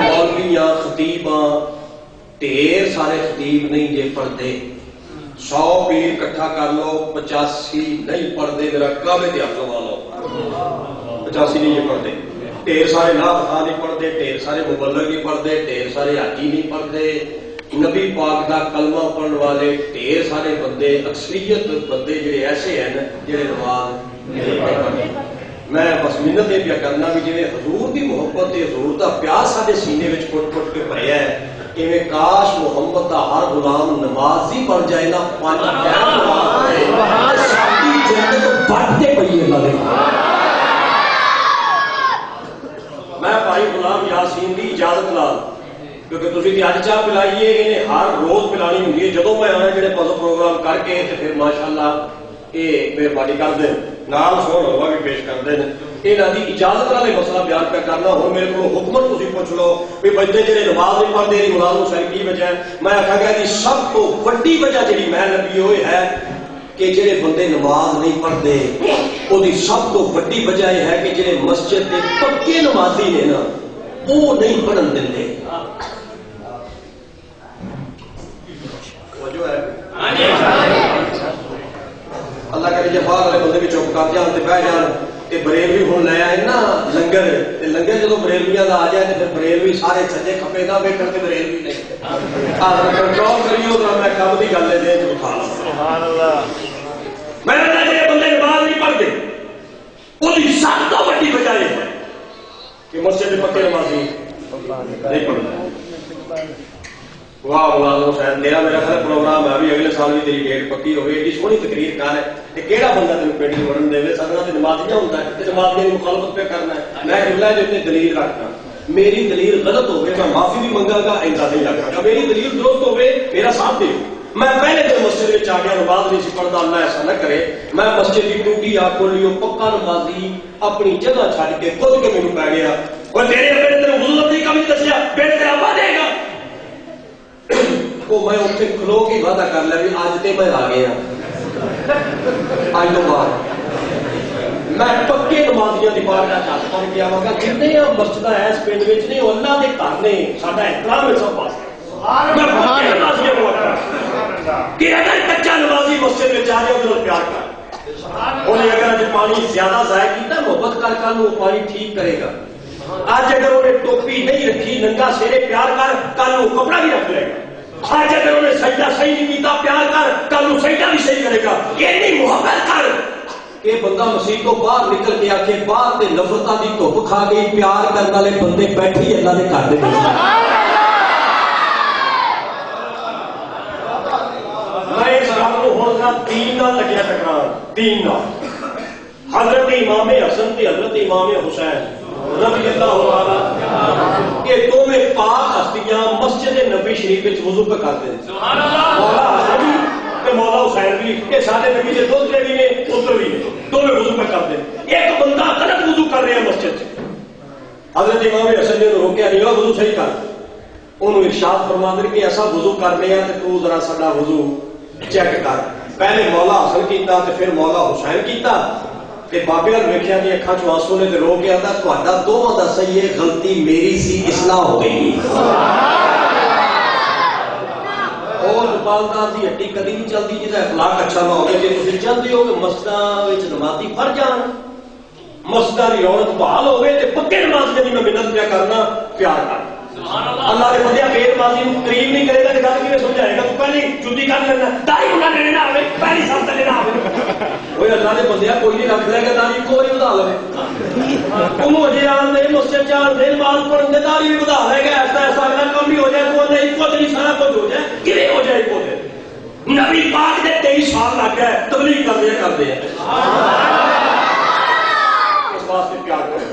مولوی ہاں خطیب ہاں، ڈھیر سارے خطیب نہیں جے پڑھتے، 100 پیر کٹھا کر لو 85 نہیں پڑھتے، میرا کعبے تے ہاتھ لوا لو 85 نہیں جے پڑھتے، ڈھیر سارے نعت خواہ نہیں پڑھتے، ڈھیر سارے مبلغ نہیں پڑھتے، ڈھیر سارے حاجی نہیں پڑھتے، نبی پاک دا کلمہ پڑھن والے ڈھیر سارے بندے، اکثریت بندے جڑے ایسے ہیں جڑے نماز نہیں پڑھتے۔ میں بس منت یہ پیا کرنا بھی جی حضور دی محبت حضور دا پیار سارے سینے میں کٹ کٹ کے بھریا ہے، ایویں کاش محمد دا ہر غلام نماز ہی پڑھ جائے نا، 5 ٹائم نماز پڑھے، ساری جنت بڑھتے پئی ہے اللہ دے۔ میں بھائی غلام یاسین دی اجازت نال، کیونکہ تسی تے اج چاہ پلائیے انہیں ہر روز پلانی ہوندی ہے، جدوں میں آنا جڑے پزل پروگرام کر کے تے پھر ماشاءاللہ یہ مہربانی کر دیں نال سون ہوا بھی پیش کر دیں، یہاں کی اجازت والے مسئلہ بیان پہ کرنا۔ ہوں میرے کو حکمت تھی پوچھ لو بھی بندے جہے نماز نہیں پڑھتے یہ ملازم شاید کی وجہ ہے، میں آخا گیا کہ سب تو وڈی وجہ جی میں لگی ہوئی ہے کہ جہے بندے نماز نہیں پڑھتے وہ سب تو وڈی وجہ یہ ہے کہ جہے مسجد کے پکے نمازی نے نا وہ نہیں پڑھن دیں۔ اللہ کرے جی باہر والے بندے بھی چپ کر جان بہ جان کہ بریلوی ہوں لے آئے نا لنگر، لنگر جدو بریلویاں کا آ جائے تو پھر بریلوی سارے سجے کھپے نہ بیٹھن کے بریلوی نہیں کنٹرول کریو تو میں کب کی گل ہے اٹھا لوں۔ میں جی بندے نماز نہیں پڑھتے وہ سب تو بڑی وجہ یہ ہے کہ مسجد پکے نمازی نہیں پڑھتے۔ واہ ملازم صاحب تیرا میرا خیال پروگرام ہے بھی اگلے سال بھی تیری ڈیٹ پکی ہوگی، ایڈی سونی تقریر کر ہے، کہڑا بندہ تین پیٹ کی وڑن دے سدنا تو نمازیاں ہوتا ہے، نمازیاں کی مخالفت پہ کرنا ہے۔ میں جملہ جو اتنی دلیل رکھتا، میری دلیل غلط ہوگی میں معافی بھی منگا گا، ایسا نہیں رکھا گا، میری دلیل درست ہوگی میرا ساتھ دے۔ میں پہلے دن مسجد میں آ گیا نماز نہیں سی پڑھتا، اللہ ایسا نہ کرے، میں مسجد کی ٹوٹی آ کھولی پکا نمازی اپنی جگہ چھڈ کے خود کے میرے پی گیا، اور تیرے بیٹے تیرے وضو نہیں کبھی دسیا بیٹے تیرا ابا دے گا، میں اتنے کھلو کے وعدہ کر لیا بھی اج تے میں آ گیا، اج تو بعد میں پکے نمازیاں دی پارٹا چل پڑ گیا وا گا، جتنے مسجد ہے اس پنڈ وچ نہیں اللہ دے گھر نے ساڈا احترام ہے سب پاس، میں پکے نمازیاں کو کہ اگر کچا نمازی مسجد میں آ جائے انہوں پیار کر، انہیں اگر اج پانی زیادہ ضائع کیتا محبت کر کے وہ پانی ٹھیک کرے گا، آج اگر انہیں ٹوپی نہیں رکھی ننگا سیرے پیار کر کل وہ کپڑا بھی رکھ لے گا آج اگر انہیں سجدہ صحیح نہیں کیتا پیار کر کل وہ سجدہ بھی صحیح کرے گا اتنی محبت کر کہ بندہ مسیح تو باہر نکل کے آکے باہر تے نفرتاں دی دھپ کھا گئی پیار کرنے والے بندے بیٹھے ہی اللہ دے گھر دے وچ میں اس گل کو ہوں دین نال لگیا ٹکران دین نال حضرت امام حسن تے حضرت امام حسین رضی اللہ تعالی کہ دونوں پاک ہستیاں مسجد نبی شریف وچ وضو پہ کرتے ہیں سبحان اللہ مولا حسن بھی تے مولا حسین بھی کہ سارے نبی سے دوسرے بھی نے پتر بھی نے دونوں وضو پہ کرتے ہیں ایک بندہ غلط وضو کر رہا ہے مسجد سے حضرت امام حسن نے روکیا نہیں وضو صحیح کر انہوں ارشاد فرما دے کہ ایسا وضو کرنے ہیں تے تو ذرا ساڈا وضو چیک کر پہلے مولا حسن کیتا تے پھر مولا حسین کیتا تے بابے وال ویکھیا دی اکھاں چوں آنسو نے تے رو کے آندا تہاڈا دوواں دا صحیح ہے غلطی میری سی اصلاح ہو گئی اور بالدار دی ہڈی کدی نہیں چلدی جہدا اخلاق اچھا نہ ہوگا جے تسی چاہتے ہو کہ مسجداں وچ نمازی بھر جان مسجداں دی رونق بحال ہوے تے پکے نمازی دی میں منت پیا کرنا پیار کر اللہ دے بندے بے نمازی نوں قریب نہیں کرے گا تے گل کیویں سمجھائے گا تو پہلی جُتی کر لینا داڑھی منڈا لینا آوے پہلی سب تے لینا آوے اوے اللہ دے بندے کوئی نہیں رکھ لے گا داڑھی کوئی ودا لے انہوں اجے آن دے مسجد جان دے نماز پڑھن دے داڑھی بھی ودا لے گا ایسا ایسا اگلا کم بھی ہو جائے تو نہیں کچھ نہیں سارا کچھ ہو جائے کیویں ہو جائے کو نبی پاک دے 23 سال لگ گئے تبلیغ کردے ہیں اس واسطے پیار کرو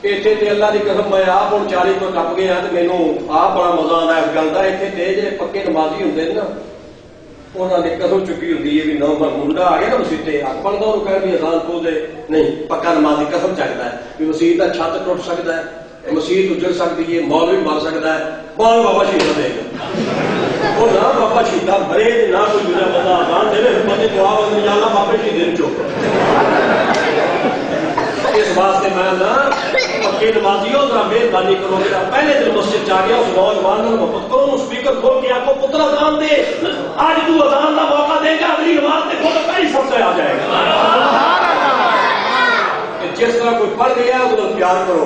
اتنے تے اللہ کی قسم میں آپ ہوں 40 تو ٹپ گیا تو مینوں آپ بڑا مزہ آتا ہے اس گل کا اتنے تے جی پکے نمازی ہوں نا انہوں نے قسم چکی ہوتی ہے بھی نومبر منڈا آ گیا نا مسیح سے حق بنتا انہوں کہ بھی اذان کھول دے نہیں پکا نمازی قسم چکتا ہے بھی مسیح کا چھت ٹوٹ سکتا ہے مسیح اجڑ سکتی ہے مولوی مر سکتا ہے بال بابا شہیدہ دے گا وہ نہ بابا شہیدہ مرے نہ کوئی دوسرا بندہ اذان دے بندے دعا بندے یا اللہ بابے شہیدے چوک اس واسطے میں نہ پکے نمازی ہو ذرا مہربانی کرو میرا پہلے دن مسجد جا گیا اس نوجوان نے محبت کرو اس اسپیکر کھول کے آپ کو پتر اذان دے آج تو اذان کا موقع دے گا اگلی نماز سے کھول پہلی سب سے آ جائے گا جس طرح کوئی پڑھ گیا اس کو پیار کرو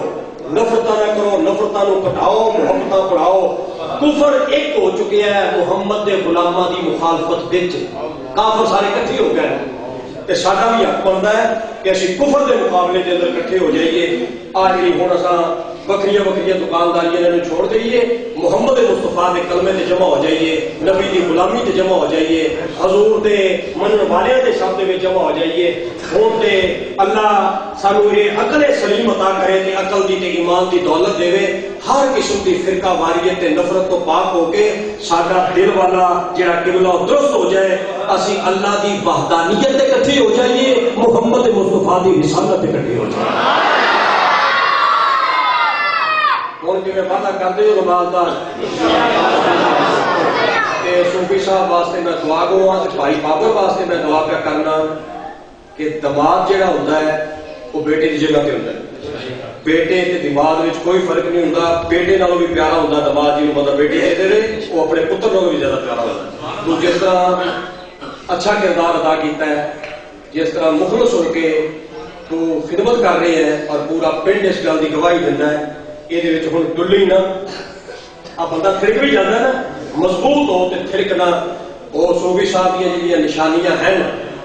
نفرتاں نہ کرو نفرتاں نو گھٹاؤ محبتاں بڑھاؤ کفر ایک ہو چکے ہے محمد دے غلاماں دی مخالفت وچ کافر سارے اکٹھے ہو گئے تے ساڈا بھی حق بنتا ہے کہ اسی کفر دے مقابلے دے اندر اکٹھے ہو جائیے آج بھی ہن اساں بکریاں دکانداریاں نوں چھوڑ دئیے محمد مصطفیٰ دے کلمے تے جمع ہو جائیے نبی دی غلامی تے جمع ہو جائیے حضور دے منن والیاں دے شبد وچ جمع ہو جائیے ہن تے اللہ سانو یہ عقل سلیم عطا کرے تے عقل دی تے ایمان دی دولت دے ہر قسم دی فرقہ واریت تے نفرت تو پاک ہو کے ساڈا دل والا جڑا قبلہ درست ہو جائے اسی اللہ دی وحدانیت تے اکٹھے ہو جائیے محمد مصطفیٰ دی رسالت تے اکٹھے ہو جائیے ہوں جی میں وعدہ کرتے ہو نمازدار صوفی صاحب واسطے میں دعا گو ہاں بھائی بابر واسطے میں دعا پہ کرنا کہ دماغ جہاں ہوتا ہے وہ بیٹے کی جگہ پہ ہوتا ہے بیٹے کے دماغ میں کوئی فرق نہیں ہوتا بیٹے نالوں بھی پیارا ہوتا دماغ جی مطلب بیٹے دے دے وہ اپنے پتر نالوں بھی زیادہ پیارا ہوتا ہے تو جس طرح اچھا کردار ادا کیتا ہے جس طرح مخلص ہو کے تو خدمت کر رہے ہیں اور پورا پنڈ اس گل کی گواہی دینا ہے یہ ہوں ڈلی نہ آ بندہ تھرک بھی جانا نا مضبوط ہو تو تھرکنا وہ صوفی صاحب دیا جہاں نشانیاں ہیں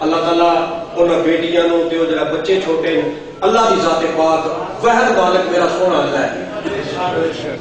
اللہ تعالیٰ انہوں بیٹیاں تے جڑا بچے چھوٹے اللہ کی ذات پاک وحد مالک میرا سونا اللہ ہے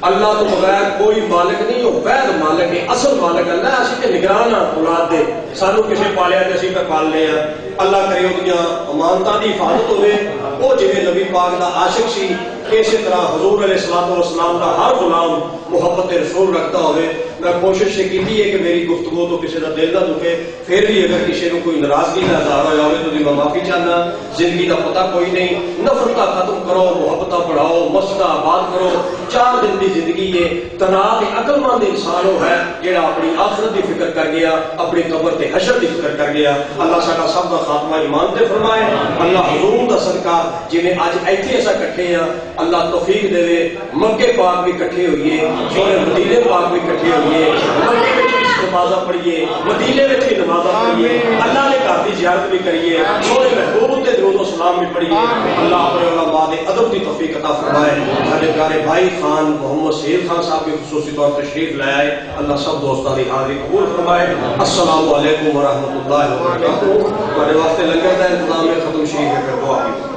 اللہ تو بغیر کوئی مالک نہیں وہ وحد مالک ہے اصل مالک اللہ ہے اسی تے نگران ہاں اولاد دے سانو کسے پالیا تے اسی پہ پالنے ہیں اللہ کرے وہ امانتاں دی حفاظت ہوئے وہ جویں نبی پاک دا عاشق سی اسی طرح حضور علیہ الصلوۃ والسلام کا ہر غلام محبت رسول رکھتا ہوئے میں کوشش یہ کی ہے کہ میری گفتگو تو کسی کا دل نہ دکھے پھر بھی اگر کسی کو کوئی ناراضگی کا اظہار ہوا ہوئے تو میں معافی چاہنا زندگی کا پتہ کوئی نہیں نفرتہ ختم کرو محبتہ بڑھاؤ مسجدہ آباد کرو 4 دن کی زندگی ہے تناب عقل مند انسان وہ ہے جہاں اپنی آخرت کی فکر کر گیا اپنی قبر تے حشر کی فکر کر گیا اللہ ساڈا سب کا خاتمہ ایمان تے فرمائے اللہ حضور کا صدقہ جنہیں اج ایتھے ایسا کٹھے ہیں اللہ توفیق دے مکے پاک بھی کٹھے ہوئیے سونے مدینے پاک بھی کٹھے ہوئیے مکے میں نمازہ پڑھیے مدینے میں بھی نمازہ پڑھیے اللہ نے گھر کی زیارت بھی کریے سونے محبوب تے درود و سلام بھی پڑھیے اللہ اپنے علماء دے ادب کی توفیق عطا فرمائے. ہمارے پیارے بھائی خان محمد سہیل خان صاحب بھی خصوصی طور پر تشریف لے آئے. اللہ سب دوستوں کی حاضری قبول فرمائے. السلام علیکم ورحمۃ اللہ وبرکاتہ. تمہارے واسطے لنگر کا انتظام ہے, ختم شریف ہے, پھر دعا کی.